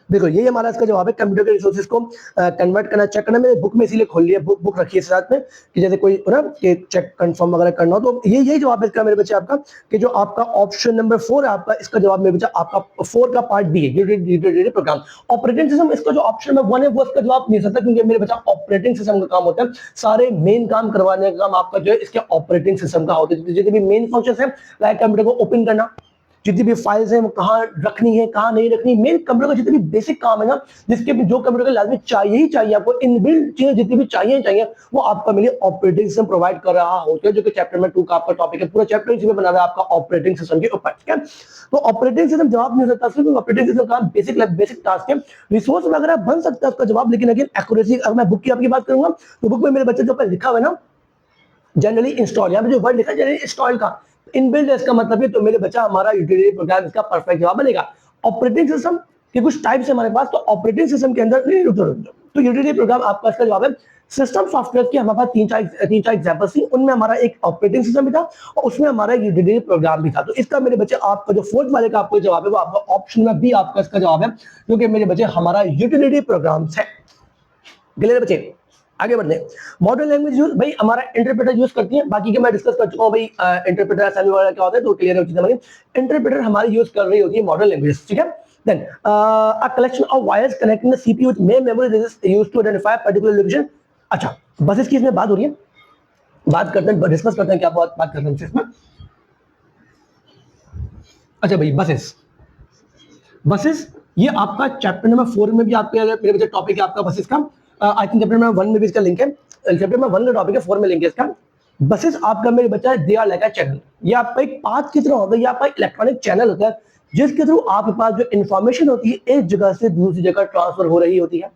देखो यही हमारा इसका जवाब है। कंप्यूटर के रिसोर्सेज को कन्वर्ट करना, चेक करना। मैंने बुक में इसीलिए खोल लिया, बुक रखी है साथ में कि जैसे कोई ना कि चेक कंफर्म वगैरह करना हो तो यही जवाब है इसका मेरे बच्चे आपका कि जो आपका ऑप्शन नंबर 4 है आपका, इसका जवाब मेरे बच्चा आपका 4 का पार्ट बी है यूटिलिटी प्रोग्राम। ऑपरेटिंग सिस्टम इसका जो ऑप्शन नंबर 1 है वो इसका जवाब नहीं सकता क्योंकि मेरे बच्चा ऑपरेटिंग सिस्टम का काम होता है। सारे मेन काम करवाने का काम आपका जो है इसके ऑपरेटिंग सिस्टम का होता है। जितने भी मेन फंक्शन है लाइक कंप्यूटर को ओपन करना, जितनी भी फाइल्स हैं वो कहाँ रखनी है कहाँ नहीं रखनी, मेन कंप्यूटर का जितने भी बेसिक काम है ना जिसके भी जो कंप्यूटर का लाजमी चाहिए ही चाहिए आपको, इनबिल्ट चीजें जितनी भी चाहिए वो आपका मिले ऑपरेटिंग सिस्टम प्रोवाइड कर रहा होता है, जो कि चैप्टर में 2 का आपका टॉपिक है। पूरा चैप्टर इसी में बना हुआ है आपका ऑपरेटिंग सिस्टम के ऊपर। ठीक है, तो ऑपरेटिंग सिस्टम जवाब नहीं हो सकता सिर्फ ऑपरेटिंग सिस्टम का बेसिक टास्क है। रिसोर्स वगैरह बन सकता है उसका जवाब, लेकिन अगेन एक्यूरेसी, अगर मैं बुक की आपकी बात करूंगा तो बुक में मेरे बच्चे के ऊपर लिखा हुआ है ना जनरली इंस्टॉल, यहाँ पे जो वर्ड लिखा है जनरली इंस्टॉल का इनबिल्ट है, इसका मतलब है तो मेरे बच्चा हमारा यूटिलिटी प्रोग्राम इसका परफेक्ट जवाब बनेगा। ऑपरेटिंग सिस्टम के कुछ टाइप्स है हमारे पास, तो ऑपरेटिंग सिस्टम के अंदर तो यूटिलिटी प्रोग्राम आपका इसका जवाब है। सिस्टम सॉफ्टवेयर की हमारे पास 3-4 एग्जांपल्स थी, उनमें हमारा एक ऑपरेटिंग सिस्टम भी था और उसमें हमारा यूटिलिटी प्रोग्राम भी था। तो इसका मेरे बच्चे आपका जो 4th वाले का आपको जवाब है वो आपका ऑप्शन में भी आपका इसका जवाब है, क्योंकि मेरे बच्चे हमारा यूटिलिटी प्रोग्राम्स है। क्लियर बच्चे, आगे बढ़ते हैं। मॉडर्न लैंग्वेज यूज भाई हमारा इंटरप्रेटर यूज करती है, बाकी के मैं डिस्कस कर चुका हूं भाई इंटरप्रेटर असेंबली वगैरह क्या होता है तो क्लियर हो चीजें। इंटरप्रेटर हमारी यूज कर रही होती है मॉडर्न लैंग्वेज। ठीक है, then a collection of wires connecting the CPU with main memory is used to identify particular location. अच्छा, बसेस की इसमें बात हो रही है, बात करते हैं, डिस्कस करते हैं क्या बात करते हैं इसमें। अच्छा भाई बसेस ये आपका चैप्टर नंबर 4 में भी आपके मेरे बच्चे टॉपिक है आपका बसेस का। आई थिंक चैप्टर नंबर 1 में भी इसका लिंक है, चैप्टर नंबर 1 का टॉपिक है, 4 में लिंक है इसका। बसेस आपका मेरे बच्चा they are like a channel, ये आपका एक पाथ की तरह होता है, ये आपका इलेक्ट्रॉनिक चैनल होता है जिसके थ्रू आपके पास जो इन्फॉर्मेशन होती है एक जगह से दूसरी जगह ट्रांसफर हो रही होती है।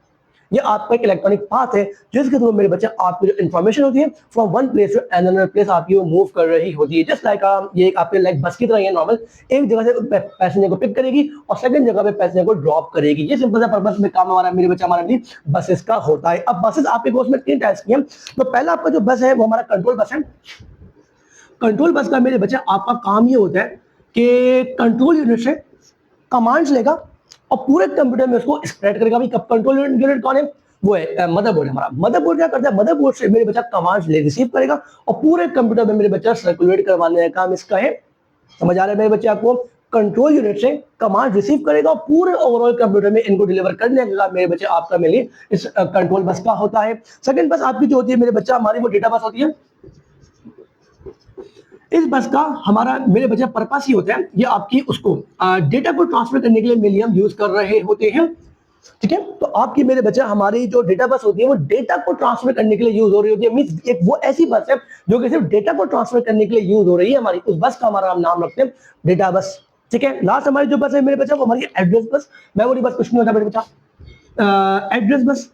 ये आपका एक इलेक्ट्रॉनिक पाथ है जिसके थ्रू मेरे बच्चे आपकी जो इन्फॉर्मेशन होती है from one place to another place आपकी वो मूव कर रही होती है। जस्ट लाइक ये आपके लाइक बस की तरह है नॉर्मल, एक जगह से पैसेंजर को पिक करेगी और सेकंड जगह पे पैसेंजर को ड्रॉप करेगी। ये सिंपल सा पर्पस में काम हमारा मेरे बच्चा हमारा बसेस का होता है। अब बसेस आपके कोर्स में 3 टाइप्स की हैं। तो पहला आपका जो बस है वो हमारा कंट्रोल बस है। कंट्रोल बस का मेरे बच्चे आपका काम ये होता है कि कंट्रोल यूनिट से कमांड्स लेगा और पूरे कंप्यूटर में उसको स्प्रेड करेगा। भाई कंट्रोल यूनिट कौन है, वो है मदरबोर्ड हमारा। मदरबोर्ड क्या करता है, मदरबोर्ड से मेरे बच्चा कमांड्स ले रिसीव करेगा और पूरे कंप्यूटर में मेरे बच्चा सर्कुलेट करवाने का काम इसका है। समझ आ रहा है मेरे बच्चे आपको? कंट्रोल यूनिट से कमांड रिसीव करेगा और पूरे ओवरऑल कंप्यूटर में इनको डिलीवर करने का मेरे बच्चे आपका मेरे इस कंट्रोल बस का होता है। सेकंड बस आपकी जो होती है मेरे बच्चा हमारी वो डेटा बस होती है। इस बस का हमारा मेरे बच्चा पर्पस ही होता है, ये आपकी उसको डेटा को ट्रांसफर करने के लिए मेनली हम यूज कर रहे होते हैं। ठीक है, तो आपकी मेरे बच्चा हमारी जो डेटा बस होती है वो डेटा को ट्रांसफर करने के लिए यूज हो रही होती है। मींस एक वो ऐसी बस है जो कि सिर्फ डेटा को ट्रांसफर करने के लिए यूज हो रही है हमारी, उस बस का हमारा हम नाम रखते हैं डेटा बस। ठीक है, लास्ट हमारी जो बस है मेरे बच्चा वो हमारी एड्रेस बस। मेमोरी बस कुछ नहीं होता मेरे बच्चा, एड्रेस बस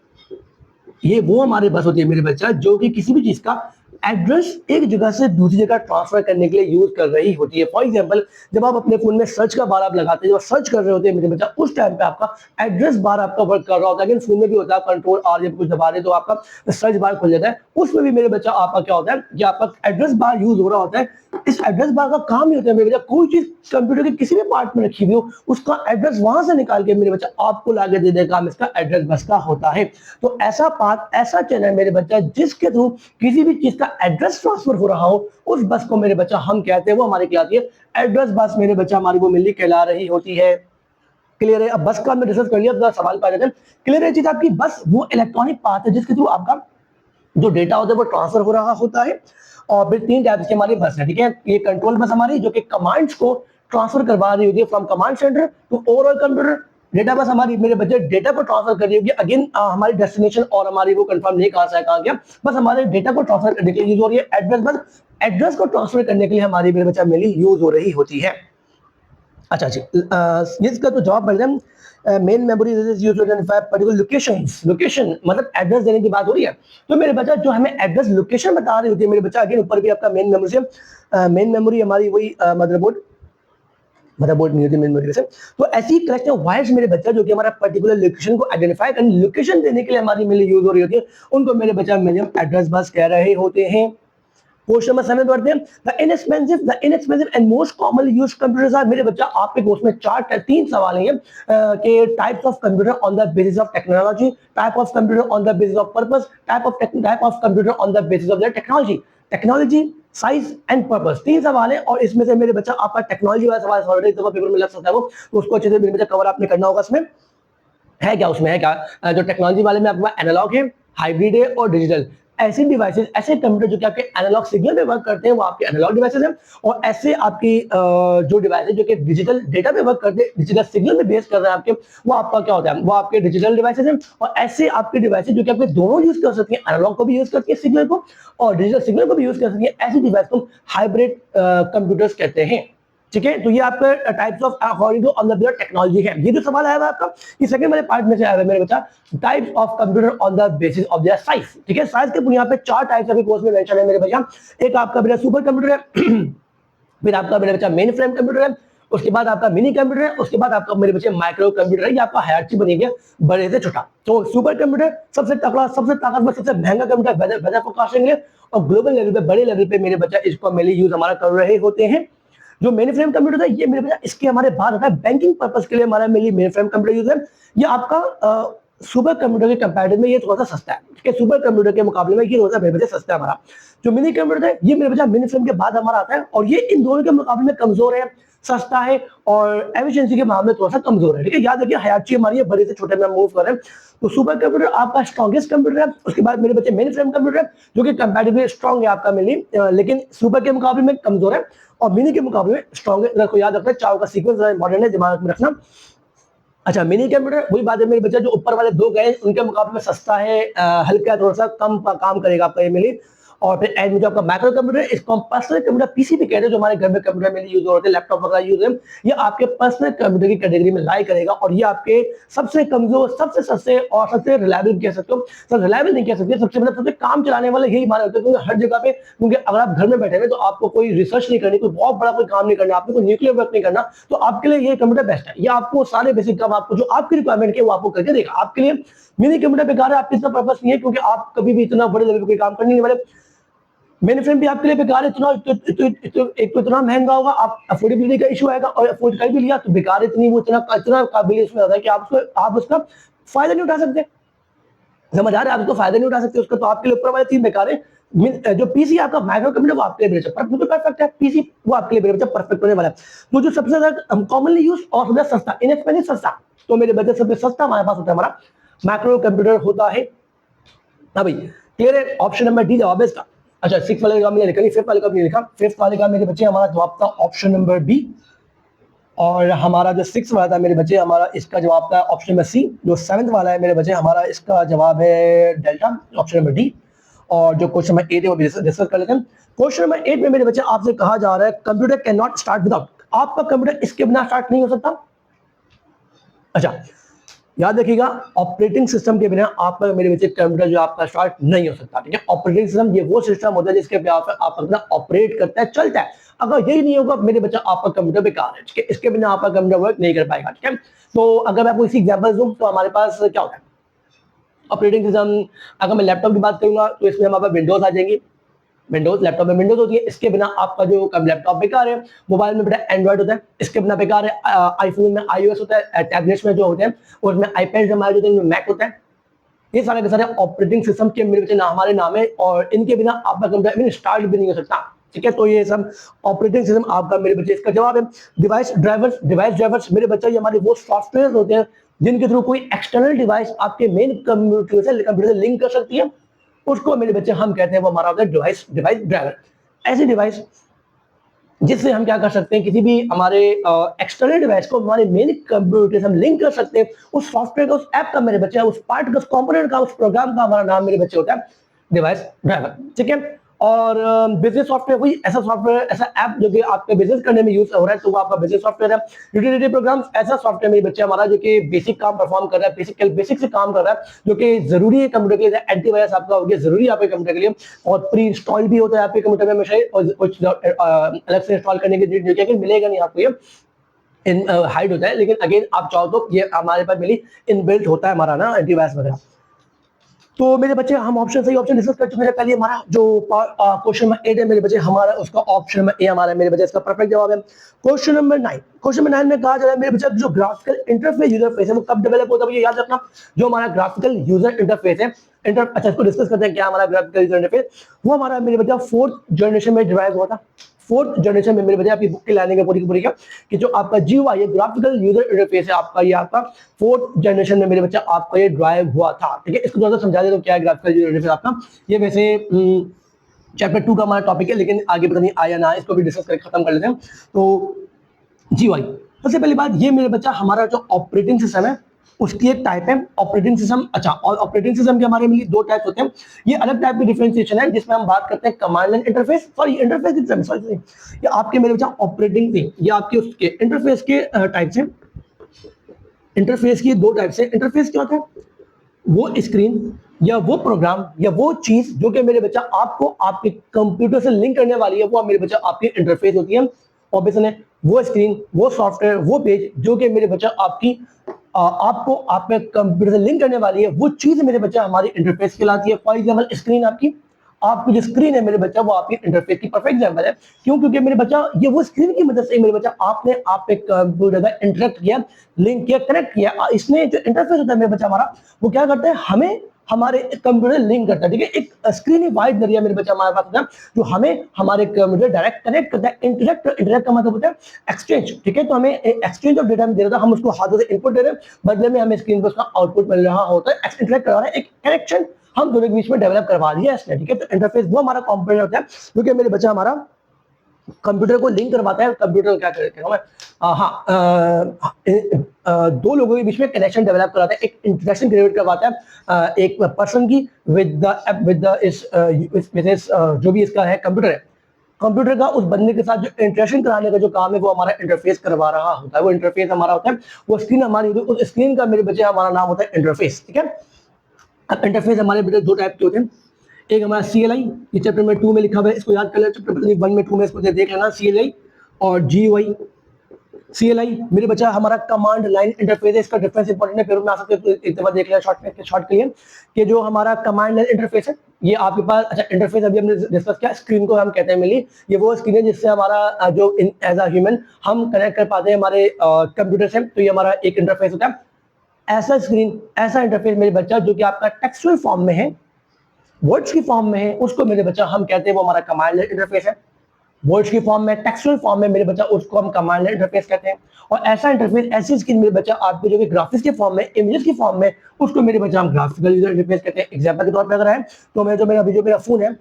ये वो हमारे बस होती है मेरे बच्चा जो कि किसी भी चीज का एड्रेस एक जगह से दूसरी जगह ट्रांसफर करने के लिए यूज कर रही होती है। फॉर एग्जांपल जब आप अपने फोन में सर्च का बार आप लगाते हैं, जब सर्च कर रहे होते हैं मेरे बच्चा, उस टाइम पे आपका एड्रेस बार आपका वर्क कर रहा होता है। लेकिन फोन में भी होता है कंट्रोल और जब कुछ दबा रहे तो आपका सर्च बार खुल जाता है, उसमें भी मेरे बच्चा आपका क्या होता है कि आपका एड्रेस बार यूज हो रहा होता है। इस एड्रेस बार का काम ही होता है मेरे बच्चा कोई चीज कंप्यूटर के किसी भी पार्ट में रखी हुई हो उसका एड्रेस वहां से निकाल के मेरे बच्चा आपको लाके दे देगा, काम इसका एड्रेस बस का होता है। तो ऐसा पार्ट ऐसा चैनल मेरे बच्चा जिसके थ्रू किसी भी चीज का एड्रेस ट्रांसफर हो रहा हो उस बस को मेरे बच्चा हम कहते हैं, वो हमारी कहलाती है एड्रेस बस मेरे बच्चा, हमारी वो मिली कहला रही होती है। क्लियर है? अब बस का हमने डिस्कस कर लिया, तो सवाल पा जाते हैं। क्लियर है चीज आपकी? बस वो इलेक्ट्रॉनिक पार्ट है जिसके थ्रू आपका जो डेटा होता है वो ट्रांसफर हो रहा होता है। और फिर तीन टाइप की हमारी बस है। ठीक है, ये कंट्रोल बस हमारी जो कि कमांड्स को ट्रांसफर करवा रही होती है from command centre to overall computer. Data bus हमारी मेरे बच्चे डेटा को ट्रांसफर कर रही होगी, अगेन हमारी डेस्टिनेशन और हमारी वो कंफर्म नहीं कहां से कहां गया, बस हमारे डेटा को ट्रांसफर करने के लिए यूज हो रही है। एड्रेस बस एड्रेस को ट्रांसफर करने के लिए हमारी मेरे बच्चा मेनली यूज हो रही होती है। अच्छा जी, इसका तो जवाब बढ़ main memory is used to identify particular locations. Location मतलब एड्रेस देने की बात हो रही है, तो मेरे बच्चा जो हमें एड्रेस लोकेशन बता रही होती है मेरे बच्चा, अगेन ऊपर भी आपका मेन मेमोरी से मेन मेमोरी हमारी वही मदरबोर्ड नहीं होती मेन मेमोरी से। तो ऐसी कलेक्शन ऑफ वायर्स मेरे बच्चा जो कि हमारा पर्टिकुलर लोकेशन को आइडेंटिफाई करने लोकेशन देने के लिए हमारी मेनली यूज हो रही होती है, उनको मेरे बच्चा मिनिमम एड्रेस बस कह रहे होते हैं। क्वेश्चन में समय बढ़ते हैं। The inexpensive and most commonly used computers are, मेरे बच्चा आपके कोर्स में तीन सवाल हैं कि types of computer on the basis of technology, type of computer on the basis of purpose, type of computer on the basis of the technology size and purpose. तीन सवाल है और इसमें से मेरे बच्चा आपका टेक्नोलॉजी वाला सवाल ऑलरेडी पेपर में लग सकता है वो, तो उसको अच्छे से मेरे बच्चा कवर आपने करना होगा। इसमें है क्या, उसमें है क्या, जो टेक्नोलॉजी वाले में आपका एनालॉग है, हाइब्रिड है और डिजिटल। ऐसे डिवाइसेस ऐसे कंप्यूटर जो कि आपके एनालॉग सिग्नल पे वर्क करते हैं वो आपके एनालॉग डिवाइसेस हैं, और ऐसे आपकी जो डिवाइस है जो कि डिजिटल डेटा पे वर्क करते हैं, डिजिटल सिग्नल पे बेस कर रहे हैं आपके, वो आपका क्या होता है, वो आपके डिजिटल डिवाइसेस हैं। और ऐसे आपके डिवाइसेस जो कि आपके दोनों यूज कर सकती हैं, एनालॉग को भी यूज करती है सिग्नल को और डिजिटल सिग्नल को भी यूज कर सकती है, ऐसी डिवाइस को हाइब्रिड कंप्यूटर्स कहते हैं। ठीक है, तो ये आपका types of according to on the technology है। ये जो सवाल आया हुआ आपका ये सेकंड वाले पार्ट में से आया हुआ मेरे बच्चा, types of computer on the basis of their size. ठीक है, साइज के बुनियाद पे चार टाइप्स अभी कोर्स में मेंशन है मेरे भैया। एक आपका मेरा सुपर कंप्यूटर है, फिर आपका मेरे बच्चा मेन फ्रेम कंप्यूटर है, उसके बाद आपका मिनी कंप्यूटर है, उसके बाद आपका मेरे बच्चे माइक्रो कंप्यूटर है। ये आपका हायरार्की बनी है बड़े से छोटा। तो सुपर कंप्यूटर सबसे तगड़ा, सबसे ताकतवर, सबसे महंगा कंप्यूटर वेदर फोरकास्टिंग के लिए और ग्लोबल लेवल पे बड़े लेवल पे मेरे बच्चा इसको मेनली यूज हमारा कर रहे होते हैं। जो मेन फ्रेम कंप्यूटर है ये मेरे बच्चा इसके हमारे बाद होता है बैंकिंग पर्पस के लिए हमारा mainly main frame computer use है। ये आपका सुपर कंप्यूटर के कंपैरिजन में ये थोड़ा सा सस्ता है। ठीक है, सुपर कंप्यूटर के मुकाबले में ये थोड़ा सा मेरे बच्चे सस्ता है हमारा। जो मिनी कंप्यूटर है ये मेरे बच्चा मिनी फ्रेम के बाद हमारा आता है और ये इन दोनों के मुकाबले में कमजोर है, सस्ता है और एफिशिएंसी के मामले में थोड़ा सा कमजोर है। ठीक है, याद रखिए हायरार्की हमारी है बड़े से छोटे में मूव कर रहे हैं। तो सुपर कंप्यूटर आपका स्ट्रॉन्गेस्ट कंप्यूटर है, उसके बाद मेरे बच्चे मेन फ्रेम कंप्यूटर है जो कि कंपैरेटिवली स्ट्रॉन्ग है आपका मिली, लेकिन सुपर के मुकाबले में कमजोर है और मिनी के मुकाबले में स्ट्रॉन्ग है। को याद रखना, चारों का सीक्वेंस इंपॉर्टेंट है, दिमाग में रखना। अच्छा, मिनी कंप्यूटर वही बात है मेरे बच्चा, जो ऊपर वाले दो गए उनके मुकाबले में सस्ता है, हल्का थोड़ा सा कम काम करेगा आपका ये मिली। और फिर एंड में जो आपका माइक्रो कंप्यूटर, इसको हम पर्सनल कंप्यूटर पीसी भी कहते हैं, जो हमारे घर में कंप्यूटर में यूज होते हैं, लैपटॉप वगैरह यूज है, ये आपके पर्सनल कंप्यूटर की कैटेगरी में लाई करेगा और ये आपके सबसे कमजोर, सबसे सस्ते और सबसे रिलायबल कह सकते हो, सब रिलायबल नहीं कह सकते, सबसे मतलब सबसे काम चलाने वाले यही माने होते हैं, क्योंकि हर जगह पे, क्योंकि अगर आप घर में बैठे हुए तो आपको कोई रिसर्च नहीं करनी, कोई बहुत बड़ा कोई काम नहीं करना, आपको कोई न्यूक्लियर वर्क नहीं करना, तो आपके लिए ये कंप्यूटर बेस्ट है। ये आपको सारे बेसिक काम आपको जो आपकी रिक्वायरमेंट के वो आपको करके देगा। आपके लिए मिनी कंप्यूटर बेकार है, आपके इतना पर्पस नहीं है, क्योंकि आप कभी भी इतना बड़े लेवल पे कोई काम करने नहीं वाले। मेन फ्रेम भी आपके लिए बेकार है, इतना एक तो इतना महंगा होगा, आप अफोर्डेबिलिटी का इशू आएगा, और अफोर्ड कर भी लिया तो बेकार इतनी वो इतना काबिल इसमें होता है कि आप उसका फायदा नहीं उठा सकते। समझ आ रहा है? आप इसको फायदा नहीं उठा सकते उसका, तो आपके लिए ऊपर वाले 3 बेकार है। जो पीसी आपका माइक्रो कंप्यूटर वो आपके लिए बेहतर बिल्कुल परफेक्ट है, पीसी वो आपके लिए बेहतर परफेक्ट होने वाला है। तो जो सबसे ज्यादा कॉमनली यूज और सबसे सस्ता, इनएक्सपेंसिव सस्ता, तो मेरे बजट सबसे सस्ता हमारे पास होता है हमारा माइक्रो कंप्यूटर होता है। हाँ भाई, क्लियर है? ऑप्शन नंबर डी जवाब है इसका। अच्छा, 6 वाले का मैंने लिखा नहीं, 5th वाले का भी नहीं लिखा। 5th वाले का मेरे बच्चे हमारा जवाब था ऑप्शन नंबर बी, और हमारा जो 6 वाला था मेरे बच्चे हमारा इसका जवाब था ऑप्शन नंबर सी। जो 7th वाला है मेरे बच्चे हमारा इसका जवाब है डेल्टा, ऑप्शन नंबर डी। और जो क्वेश्चन नंबर 8 है वो भी डिस्कस कर लेते हैं। क्वेश्चन नंबर 8 में मेरे बच्चे आपसे कहा जा रहा है computer can not start without, आपका कंप्यूटर इसके बिना स्टार्ट नहीं हो सकता। अच्छा, याद रखिएगा, ऑपरेटिंग सिस्टम के बिना आपका मेरे बच्चे कंप्यूटर जो आपका स्टार्ट नहीं हो सकता। ठीक है, ऑपरेटिंग सिस्टम ये वो सिस्टम होता है जिसके पे आप अपना ऑपरेट करता है, चलता है। अगर यही नहीं होगा मेरे बच्चा आपका कंप्यूटर बेकार है। ठीक है, इसके बिना आपका कंप्यूटर वर्क नहीं कर पाएगा। ठीक है, तो अगर मैं आपको इसी एग्जांपल दूं तो हमारे पास क्या होता है ऑपरेटिंग सिस्टम। अगर मैं लैपटॉप की बात करूंगा तो इसमें हमारे पास विंडोज आ जाएंगी, विंडोज, लैपटॉप में विंडोज होती है, इसके बिना आपका जो लैपटॉप बेकार है। मोबाइल में बेटा एंड्रॉइड होता है, इसके बिना बेकार है। आईफोन में iOS होता है, टैबलेट्स में जो होते हैं उसमें iPad हमारे जो होते हैं, मैक होता है। ये सारे के सारे ऑपरेटिंग सिस्टम के मेरे बच्चे हमारे नाम है, और इनके बिना आपका कंप्यूटर स्टार्ट भी नहीं हो सकता। ठीक है, तो ये सब ऑपरेटिंग सिस्टम आपका मेरे बच्चे इसका जवाब है। डिवाइस ड्राइवर्स मेरे बच्चे हमारे वो सॉफ्टवेयर होते हैं जिनके थ्रू कोई एक्सटर्नल डिवाइस आपके मेन कंप्यूटर से लिंक कर सकती है, उसको मेरे बच्चे हम कहते हैं वो हमारा होता है डिवाइस ड्राइवर। ऐसी डिवाइस जिससे हम क्या कर सकते हैं, किसी भी हमारे एक्सटर्नल डिवाइस को हमारे मेन कंप्यूटर से हम लिंक कर सकते हैं। उस सॉफ्टवेयर का, उस ऐप का मेरे बच्चे, उस पार्ट का, उस कंपोनेंट का, उस प्रोग्राम का हमारा नाम मेरे बच्चे होता है डिवाइस ड्राइवर। ठीक है, और बिजनेस सॉफ्टवेयर कोई ऐसा सॉफ्टवेयर, ऐसा ऐप जो कि आपके बिजनेस करने में यूज हो रहा है, तो वो आपका बिजनेस सॉफ्टवेयर है। यूटिलिटी प्रोग्राम ऐसा सॉफ्टवेयर मेरे बच्चे हमारा जो कि बेसिक काम परफॉर्म कर रहा है, बेसिक से काम कर रहा है, जो कि जरूरी है कंप्यूटर के लिए। एंटीवायरस आपका हो गया जरूरी है आपके कंप्यूटर के लिए, और प्री इंस्टॉल भी होता है आपके कंप्यूटर में हमेशा ही, और कुछ अलग से इंस्टॉल करने की जरूरत मिलेगा नहीं आपको, ये इन हाइड होता है। लेकिन अगेन आप चाहो तो ये हमारे पास मिली इनबिल्ट होता है हमारा ना एंटीवायरस वगैरह। तो मेरे बच्चे हम ऑप्शन सही ऑप्शन डिस्कस कर चुके हैं। पहले हमारा जो क्वेश्चन नंबर 8 है मेरे बच्चे हमारा उसका ऑप्शन नंबर ए हमारा मेरे बच्चे इसका परफेक्ट जवाब है। क्वेश्चन नंबर 9 में कहा जा रहा है मेरे बच्चे जो ग्राफिकल इंटरफेस यूजर फेस है वो कब डेवलप होता है, ये याद रखना। जो हमारा ग्राफिकल यूजर इंटरफेस है, अच्छा इसको डिस्कस करते हैं क्या हमारा ग्राफिकल यूजर इंटरफेस। वो हमारा मेरे बच्चा 4th जनरेशन में डिराइव हुआ था। 4th जनरेशन में मेरे बच्चे आपकी बुक की लाने का पूरी की पूरी क्या कि जो आपका GUI है, ग्राफिकल यूजर इंटरफेस है आपका, ये आपका 4th जनरेशन में मेरे बच्चा आपका ये ड्राइव हुआ था। ठीक है, इसको थोड़ा सा समझा दे तो क्या है ग्राफिकल यूजर इंटरफेस आपका। ये वैसे चैप्टर 2 का हमारा टॉपिक है, लेकिन आगे पता नहीं आया ना, इसको भी डिस्कस करके खत्म कर लेते हैं। तो GUI सबसे पहली बात, ये मेरे बच्चा हमारा जो ऑपरेटिंग सिस्टम है उसकी एक टाइप है ऑपरेटिंग सिस्टम। अच्छा, और ऑपरेटिंग सिस्टम के हमारे में दो टाइप होते हैं। ये अलग टाइप की डिफरेंशिएशन है जिसमें हम बात करते हैं command line interface, sorry interface की तरफ, सॉरी ये आपके मेरे बच्चा ऑपरेटिंग थी, ये आपके उसके इंटरफेस के टाइप से। इंटरफेस की दो टाइप से। इंटरफेस क्या होता है, वो स्क्रीन या वो प्रोग्राम या वो चीज जो कि मेरे बच्चा आपको आपके कंप्यूटर से लिंक करने वाली है, वो मेरे बच्चा आपकी इंटरफेस होती है। ऑब्वियसली है वो स्क्रीन, वो सॉफ्टवेयर, वो पेज जो कि मेरे बच्चा आपकी आपको आपके कंप्यूटर से लिंक करने वाली है, वो चीज मेरे बच्चा हमारी इंटरफेस कहलाती है। फॉर एग्जाम्पल स्क्रीन आपकी जो स्क्रीन है मेरे बच्चा वो आपकी इंटरफेस की परफेक्ट एग्जांपल है। क्यों? क्योंकि मेरे बच्चा ये वो स्क्रीन की मदद से मेरे बच्चा आपने आप एक कंप्यूटर का इंटरेक्ट किया, लिंक किया, कनेक्ट किया। इसमें जो इंटरफेस होता है मेरे बच्चा हमारा, वो क्या करता है, हमें हमारे कंप्यूटर लिंक करता है। ठीक है, एक स्क्रीन ही वाइड जरिया मेरे बच्चा हमारे पास होता है जो हमें हमारे कंप्यूटर डायरेक्ट कनेक्ट करता है। इंटरेक्ट का मतलब होता है एक्सचेंज। ठीक है, तो हमें एक्सचेंज ऑफ डेटा दे रहा था, हम उसको हाथों से इनपुट दे रहे हैं, बदले में हमें स्क्रीन पर उसका आउटपुट मिल रहा होता है। इंटरेक्ट करवा रहा है, एक कनेक्शन हम दोनों के बीच में डेवलप करवा दिया इसने। ठीक है, तो इंटरफेस वो हमारा कंपोनेंट होता है जो कि मेरे बच्चा हमारा कंप्यूटर को लिंक करवाता है। कंप्यूटर क्या करते हैं दो लोगों के बीच में कनेक्शन डेवलप कराता है, एक इंटरेक्शन क्रिएट करवाता है एक पर्सन की विद जो भी इसका है कंप्यूटर का उस बंदे के साथ जो इंटरेक्शन कराने का जो काम है वो हमारा इंटरफेस करवा रहा होता है। वो इंटरफेस हमारा होता है, वो स्क्रीन हमारी होती है, उस स्क्रीन का मेरे बच्चे हमारा नाम होता है इंटरफेस। ठीक है, अब इंटरफेस हमारे बेटे दो टाइप के होते हैं। एक हमारा CLI, ये चैप्टर में 2 में लिखा हुआ है, इसको याद कर लेना। चैप्टर 1 में 2 में इसको देख लेना, CLI और GUI। CLI मेरे बच्चा हमारा कमांड लाइन इंटरफेस है, इसका डिफरेंस इंपॉर्टेंट है, फिर में आ सकते तो एक दफा देख लेना शॉर्ट के लिए कि जो हमारा कमांड लाइन इंटरफेस है ये आपके पास। अच्छा, इंटरफेस अभी हमने डिस्कस किया, स्क्रीन को हम कहते हैं मिली, ये वो स्क्रीन है जिससे हमारा जो एज अ ह्यूमन हम कनेक्ट कर पाते हैं हमारे कंप्यूटर से, तो ये हमारा एक इंटरफेस होता है। ऐसा स्क्रीन, ऐसा इंटरफेस मेरे बच्चा जो कि आपका टेक्सचुअल फॉर्म में है, वर्ड्स की फॉर्म में है, उसको मेरे बच्चा हम कहते हैं वो हमारा कमांड इंटरफेस है। वर्ड्स की फॉर्म में, टेक्सचुअल फॉर्म में मेरे बच्चा उसको हम कमांड इंटरफेस कहते हैं। और ऐसा इंटरफेस, ऐसी स्क्रीन मेरे बच्चा आपको जो कि ग्राफिक्स के फॉर्म में, इमेजेस की फॉर्म में, उसको मेरे बच्चा हम ग्राफिकल यूजर इंटरफेस कहते हैं। एग्जांपल के तौर पे अगर है तो मेरा फोन है,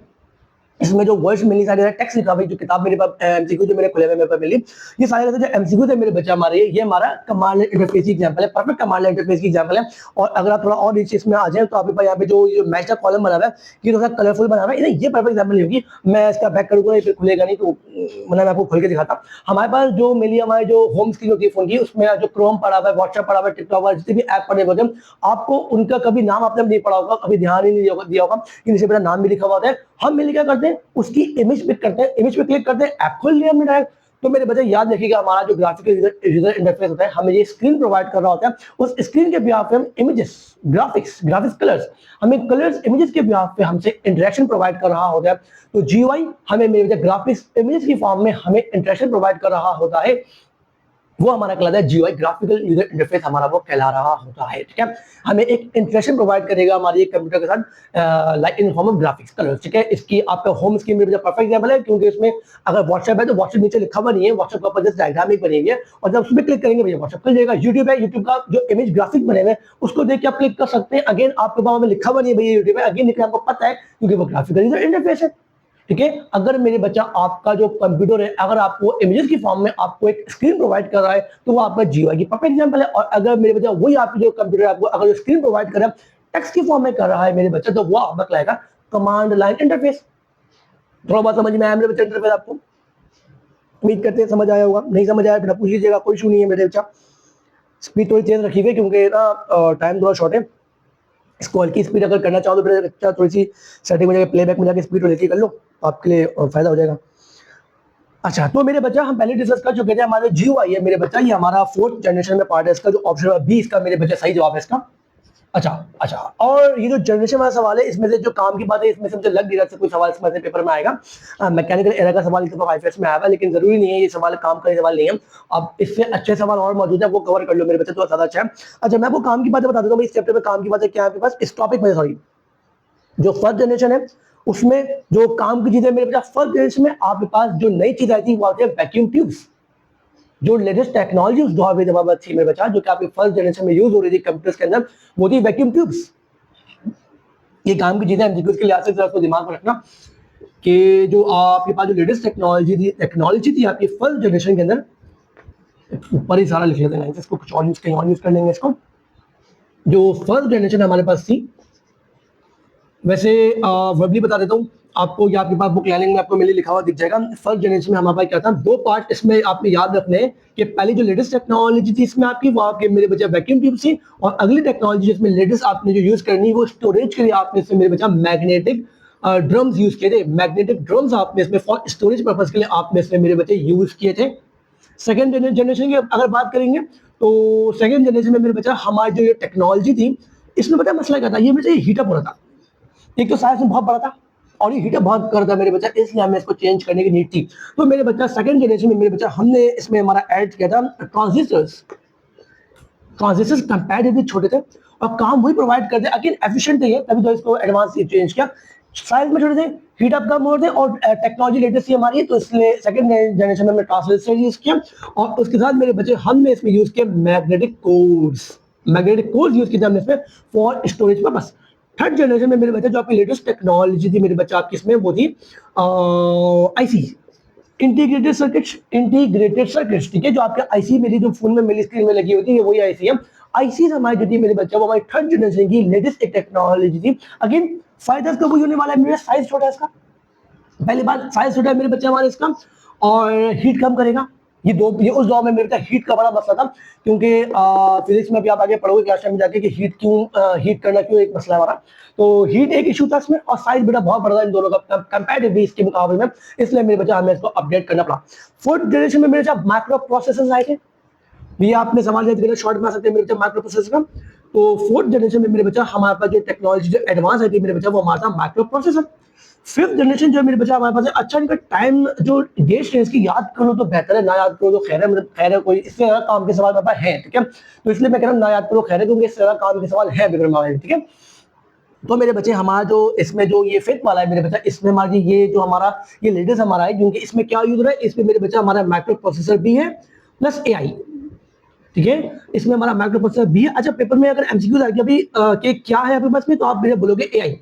इसमें जो वर्ड्स मिली सारे टेक्स्ट लिखा हुआ, जो किताब मेरे पास एमसीक्यू जो मेरे खुले हुए मेरे पास मिली, ये सारे जो एमसीक्यू थे मेरे बच्चा हमारे, ये हमारा कमांड इंटरफेस की एग्जांपल है, परफेक्ट कमांड इंटरफेस की एग्जांपल है। और अगर आप थोड़ा और नीचे इसमें आ जाए तो आपके पास यहाँ पे जो मैच का कॉलम बना हुआ है, ये थोड़ा कलरफुल बना हुआ है, ये परफेक्ट एग्जांपल नहीं होगी। मैं इसका बैक करूंगा, ये खुलेगा नहीं, तो मतलब मैं आपको खोल के दिखाता। हमारे पास जो मिली, हमारे जो होम स्क्रीन होती है फोन की, उसमें जो क्रोम पड़ा हुआ है, व्हाट्सएप पड़ा हुआ है, टिकटॉक पड़ा, जितने भी ऐप पड़े हुए हैं, आपको उनका कभी नाम आपने नहीं पढ़ा होगा, कभी ध्यान ही नहीं दिया होगा कि नीचे मेरा नाम भी लिखा हुआ होता है। हम मिल क्या करते हैं, उसकी इमेज पिक करते हैं, इमेज पे क्लिक करते हैं, ऐप खोल लिया हमने डायरेक्ट। तो मेरे बच्चे याद रखिएगा, हमारा जो ग्राफिकल यूजर इंटरफेस होता है, हमें ये स्क्रीन प्रोवाइड कर रहा होता है। उस स्क्रीन के बिहाफ पे हम इमेजेस, ग्राफिक्स कलर्स, हमें कलर्स इमेजेस के बिहाफ पे हमसे इंटरेक्शन प्रोवाइड कर रहा होता है। तो जीयूआई हमें मेरे बच्चे ग्राफिक्स इमेजेस की फॉर्म में हमें इंटरेक्शन प्रोवाइड कर रहा होता है, वो हमारा कहलाता है जीयूआई, ग्राफिकल यूजर इंटरफेस हमारा वो कहला रहा होता है। ठीक है, हमें एक इंटरेक्शन प्रोवाइड करेगा हमारी कंप्यूटर के साथ, like in form of graphics colours. ठीक है, इसकी आपका होम स्क्रीन में परफेक्ट एग्जांपल है, क्योंकि इसमें अगर व्हाट्सएप है तो व्हाट्सएप नीचे लिखा हुआ नहीं है, व्हाट्सएप के ऊपर जस्ट डायग्राम एक बनी हुई है, और जब उसमें क्लिक करेंगे भैया व्हाट्सएप खुल जाएगा। यूट्यूब है, यूट्यूब का जो इमेज ग्राफिक बने हुए उसको देख के आप क्लिक कर सकते हैं। अगेन आपके पास में लिखा हुआ नहीं है भैया यूट्यूब है, अगेन लिखा आपको पता है, क्योंकि वो ग्राफिकल यूजर इंटरफेस है। ठीक है, अगर मेरे बच्चा आपका जो कंप्यूटर है, अगर आपको इमेजेस की फॉर्म में आपको एक स्क्रीन प्रोवाइड कर रहा है, तो वो आपका जीयूआई की परफेक्ट एग्जांपल है। और अगर मेरे बच्चा वही आपकी जो कंप्यूटर है, आपको अगर जो स्क्रीन प्रोवाइड कर रहा है टेक्स्ट की फॉर्म में कर रहा है मेरे बच्चा, तो वो आपका कहलाएगा कमांड लाइन इंटरफेस। थोड़ा बहुत समझ में आया मेरे बच्चा इंटरफेस आपको? उम्मीद करते हैं समझ आया होगा। नहीं समझ आया फिर पूछ लीजिएगा, कोई इशू नहीं है मेरे बच्चा। स्पीड थोड़ी तेज रखिएगा, क्योंकि ना टाइम थोड़ा शॉर्ट है। इसको हल्की स्पीड अगर करना चाहो तो फिर अच्छा थोड़ी सी सेटिंग में जाकर प्लेबैक में जाकर स्पीड हल्की कर लो, तो आपके लिए फायदा हो जाएगा। अच्छा, तो मेरे बच्चा हम पहले डिस्कस कर चुके थे, हमारे जीयूआई है मेरे बच्चा, ये हमारा 4th जनरेशन में पार्ट है इसका, जो ऑप्शन बी इसका मेरे बच्चा सही जवाब है इसका। अच्छा अच्छा, और ये जो जनरेशन वाला सवाल है, इसमें से जो काम की बात है, इसमें से मुझे लग नहीं रहा कोई सवाल इसमें से पेपर में आएगा। मैकेनिकल एरर का सवाल इस दफा 5 में आया है, लेकिन जरूरी नहीं है ये सवाल काम का सवाल नहीं है। अब इससे अच्छे सवाल और मौजूद है, वो कवर कर लो मेरे बच्चे, तो ज्यादा अच्छा है। अच्छा, मैं आपको काम की बातें बता देता हूँ, इस चैप्टर में काम की बातें क्या है आपके पास, इस टॉपिक में, सॉरी, जो फर्स्ट जनरेशन है उसमें जो काम की चीजें मेरे पास, फर्स्ट जनरेशन में आपके पास जो नई चीज आई थी वो आती है वैक्यूम ट्यूब्स। जो लेटेस्ट टेक्नोलॉजी उस दौर में जमावत थी मेरे बच्चा, जो कि आपके फर्स्ट जनरेशन में यूज हो रही थी कंप्यूटर्स के अंदर, वो थी वैक्यूम ट्यूब्स। ये काम की चीजें एमसीक्यूज के लिहाज से आपको दिमाग में रखना कि जो आपके पास जो लेटेस्ट टेक्नोलॉजी थी आपकी फर्स्ट जनरेशन के अंदर, ऊपर ही सारा लिख लेते हैं, इसको कुछ और यूज कहीं और यूज कर लेंगे इसको। जो फर्स्ट जनरेशन हमारे पास थी, वैसे वर्बली बता देता हूँ आपको, या आपके पास बुक लाइनिंग में आपको मिली लिखा हुआ दिख जाएगा। फर्स्ट जनरेशन में हमारे पास क्या था, दो पार्ट इसमें आपने याद रखने हैं कि पहली जो लेटेस्ट टेक्नोलॉजी थी इसमें आपकी, वो आपके मेरे बच्चा वैक्यूम ट्यूब थी, और अगली टेक्नोलॉजी जिसमें लेटेस्ट आपने जो यूज करनी, वो स्टोरेज के लिए आपने इसमें मेरे बच्चा मैग्नेटिक ड्रम्स यूज किए थे। मैग्नेटिक ड्रम्स आपने इसमें फॉर स्टोरेज पर्पज के लिए आपने इसमें मेरे बच्चे यूज किए थे। सेकेंड जनरेशन की अगर बात करेंगे, तो सेकेंड जनरेशन में मेरे बच्चा हमारी जो ये टेक्नोलॉजी थी, इसमें पता है मसला क्या था, ये मेरे हीटअप हो रहा था। एक तो साइज में बहुत बड़ा था और ये हीटर बहुत करता है मेरे बच्चा, इसलिए हमें इसको चेंज करने की नीड थी। तो मेरे बच्चा सेकंड जनरेशन में मेरे बच्चा हमने इसमें हमारा ऐड किया था ट्रांजिस्टर्स। ट्रांजिस्टर्स कंपैरेटिवली छोटे थे और काम वही प्रोवाइड करते, अगेन एफिशिएंट नहीं है, तभी तो इसको एडवांस चेंज किया। साइज में छोटे थे, हीट अप कम होते और टेक्नोलॉजी लेटेस्ट थी हमारी, तो इसलिए सेकंड जनरेशन में हमने ट्रांजिस्टर यूज किया। और उसके साथ मेरे बच्चे हमने इसमें यूज किया magnetic course. Magnetic course use किया हमने इसमें for storage purpose. Third generation में मेरे बच्चे जो आपकी लेटेस्ट टेक्नोलॉजी थी मेरे बच्चा आपकी इसमें, वो थी IC, integrated circuits. Integrated circuits, ठीक है, जो आपके आईसी मेरी जो फोन में मेरी स्क्रीन में लगी होती है, वही आईसी है। आईसी हमारी जो थी मेरे बच्चा, वो हमारी थर्ड जनरेशन की लेटेस्ट एक टेक्नोलॉजी थी। अगेन फायदा इसका वही होने वाला है, मेरा साइज छोटा है इसका, पहली बात साइज छोटा है मेरे बच्चे हमारे इसका, और हीट कम करेगा। ये उस दौर में मेरे पास हीट का बड़ा मसला था, क्योंकि फिजिक्स में भी आप आगे पढ़ोगे क्लास में जाके कि हीट करना क्यों एक मसला है हमारा। तो हीट एक इशू था इसमें, और साइज बेटा बहुत बड़ा था इन दोनों का कंपैरेटिवली इसके मुकाबले में, इसलिए मेरे बच्चा हमें इसको अपडेट करना पड़ा। फोर्थ जनरेशन में मेरे साथ माइक्रो प्रोसेसर्स आए थे। ये आपने सवाल याद शॉर्ट में आ सकते हैं मेरे बच्चा माइक्रो प्रोसेसर का। तो फोर्थ जनरेशन में मेरे बच्चा हमारे पास जो टेक्नोलॉजी जो एडवांस आई थी मेरे बच्चा, वो हमारा था माइक्रो प्रोसेसर। फिफ्थ जनरेशन जो है मेरे बच्चा हमारे पास है, अच्छा इनका टाइम जो डेट्स है इसकी याद करो तो बेहतर है, ना याद करो तो खैर है, मतलब खैर है, कोई इससे ज्यादा काम के सवाल मेरे पास है, ठीक है। तो इसलिए मैं कह रहा हूँ ना याद करो खैर है, क्योंकि इससे ज्यादा काम के सवाल है बिक्रम रावत, ठीक है। तो मेरे बच्चे हमारा जो इसमें जो ये फिफ्थ वाला है मेरे बच्चा, इसमें हमारी ये जो हमारा ये लेटेस्ट हमारा है, क्योंकि इसमें क्या यूज हो रहा है, इसमें मेरे बच्चा हमारा माइक्रो प्रोसेसर भी है प्लस एआई, ठीक है। इसमें हमारा माइक्रो प्रोसेसर भी है। अच्छा पेपर में अगर एमसीक्यू आ गया अभी कि क्या है आपके पास में, तो आप मेरे बोलोगे एआई,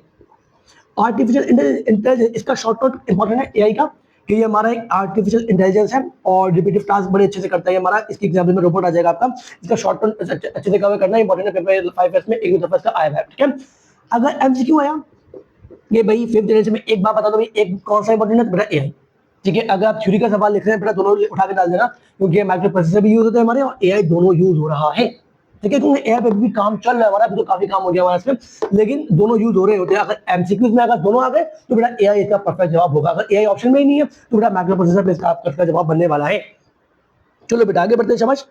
आर्टिफिशियल इंटेलिजेंस, इसका शॉर्ट नोट इंपॉर्टेंट है एआई का, कि ये हमारा एक आर्टिफिशियल इंटेलिजेंस है और रिपीटिव टास्क बड़े अच्छे से करता है हमारा। इसकी एग्जाम्पल में रोबोट आ जाएगा आपका, इसका शॉर्ट नोट अच्छे से कवर करना इंपॉर्टेंट है, पेपर 5 में एक दफा इसका आया है, ठीक है। अगर एमसीक्यू आया ये भाई फिफ्थ जनरेशन में, एक बात बता दो भाई, एक कौन सा इंपॉर्टेंट है, बेटा एआई, ठीक है। अगर आप थ्योरी का सवाल लिख रहे हैं बेटा दोनों उठा के डाल देना, क्योंकि माइक्रो प्रोसेसर भी यूज होता है हमारे और एआई दोनों यूज हो रहा है, ठीक है। क्योंकि एआई पे भी काम चल रहा है हमारा, अभी तो काफी काम हो गया हमारा इसमें, लेकिन दोनों यूज हो रहे होते हैं। अगर एमसीक्यूज में अगर दोनों आ गए तो बेटा एआई इसका परफेक्ट जवाब होगा, अगर एआई ऑप्शन में ही नहीं है तो बेटा माइक्रो प्रोसेसर पे इसका आपका जवाब बनने वाला है। चलो बेटा आगे बढ़ते हैं, शाबाश।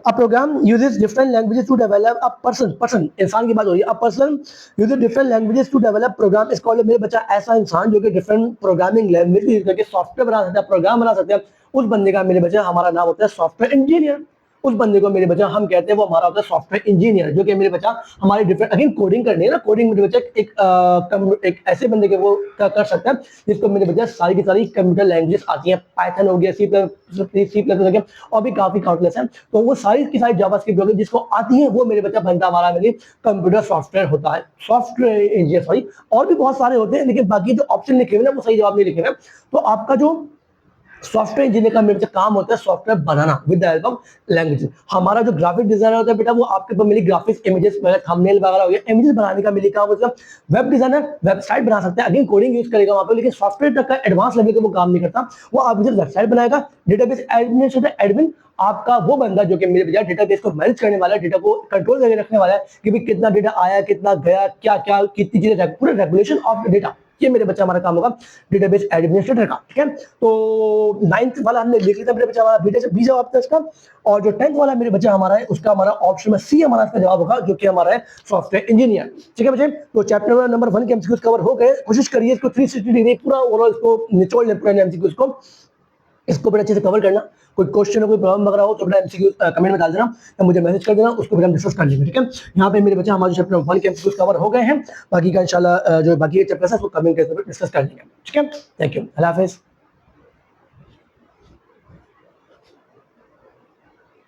A program uses different languages to develop a person इंसान की बात हो रही है, a person uses different languages to develop program is called, मेरे बच्चा ऐसा इंसान जो कि डिफरेंट प्रोग्रामिंग लैंग्वेज यूज करके सॉफ्टवेयर बना सकता है, प्रोग्राम बना सकते हैं, उस बंदे का मेरे बच्चा हमारा नाम होता है सॉफ्टवेयर इंजीनियर। उस बंदे को मेरे बच्चा हम कहते हैं वो हमारा होता है सॉफ्टवेयर इंजीनियर, जो कि मेरे बच्चा हमारे डिफरेंट अगेन कोडिंग करनी है ना, कोडिंग मेरे बच्चा एक ऐसे बंदे के वो कर सकता है जिसको मेरे बच्चा सारी की सारी कंप्यूटर लैंग्वेजेस आती हैं, पाइथन हो गया, सी प्लस हो गया और भी काफी काउंटलेस है, तो वो सारी की सारी जावास्क्रिप्ट हो गई जिसको आती है, वो मेरे बच्चा बनता हमारा मेरे कंप्यूटर सॉफ्टवेयर होता है, सॉफ्टवेयर इंजीनियर सॉरी। और भी बहुत सारे होते हैं, लेकिन बाकी जो ऑप्शन लिखे हुए ना वो सही जवाब नहीं लिखे हुए। तो आपका जो सॉफ्टवेयर इंजीनियर का मेरे काम होता है software banana with the help of language. हमारा जो ग्राफिक डिजाइनर होता है बेटा, वो आपके पास मिली ग्राफिक्स इमेजेस थंबनेल वगैरह हो गया, इमेजेस बनाने का मिली काम होता है। वेब डिजाइनर वेबसाइट बना सकते हैं, अगेन कोडिंग यूज करेगा वहां पे, लेकिन सॉफ्टवेयर तक का एडवांस लेवल का वो काम नहीं करता, वो आप मुझे वेबसाइट बनाएगा। डेटाबेस एडमिनिस्ट्रेटर एडमिन आपका वो बंदा जो कि मेरे बजाय डेटाबेस को मैनेज करने वाला है, डेटा को कंट्रोल करके रखने वाला है कि भाई कितना डेटा आया, कितना गया, क्या क्या कितनी चीजें, पूरे रेगुलेशन ऑफ डेटा, ये मेरे बच्चा हमारा काम होगा डेटाबेस एडमिनिस्ट्रेटर का, ठीक है। तो 9th वाला हमने लिख लिया था मेरे बच्चा हमारा बी जवाब था इसका, और जो 10th वाला मेरे बच्चा हमारा है उसका हमारा ऑप्शन में सी हमारा इसका जवाब होगा, जो कि हमारा है सॉफ्टवेयर इंजीनियर, ठीक है बच्चे। तो चैप्टर नंबर 1 के एमसीक्यूज कवर हो गए, कोशिश करिए इसको 360 डिग्री पूरा ओवरऑल इसको निचोड़ ले पूरे एमसीक्यूज को, इसको बड़े अच्छे से कवर करना। कोई क्वेश्चन हो, कोई प्रॉब्लम वगैरह हो तो बड़ा एमसीक्यू कमेंट में डाल देना या मुझे मैसेज कर देना, उसको फिर हम डिस्कस कर लेंगे, ठीक है। यहाँ पे मेरे बच्चा हमारे चैप्टर 1 के एमसीक्यूज कवर हो गए हैं, बाकी का इंशाल्लाह जो बाकी के चैप्टर्स है उसको कमेंट करके डिस्कस कर लेंगे, ठीक है। थैंक यू, अल्लाह हाफिज़।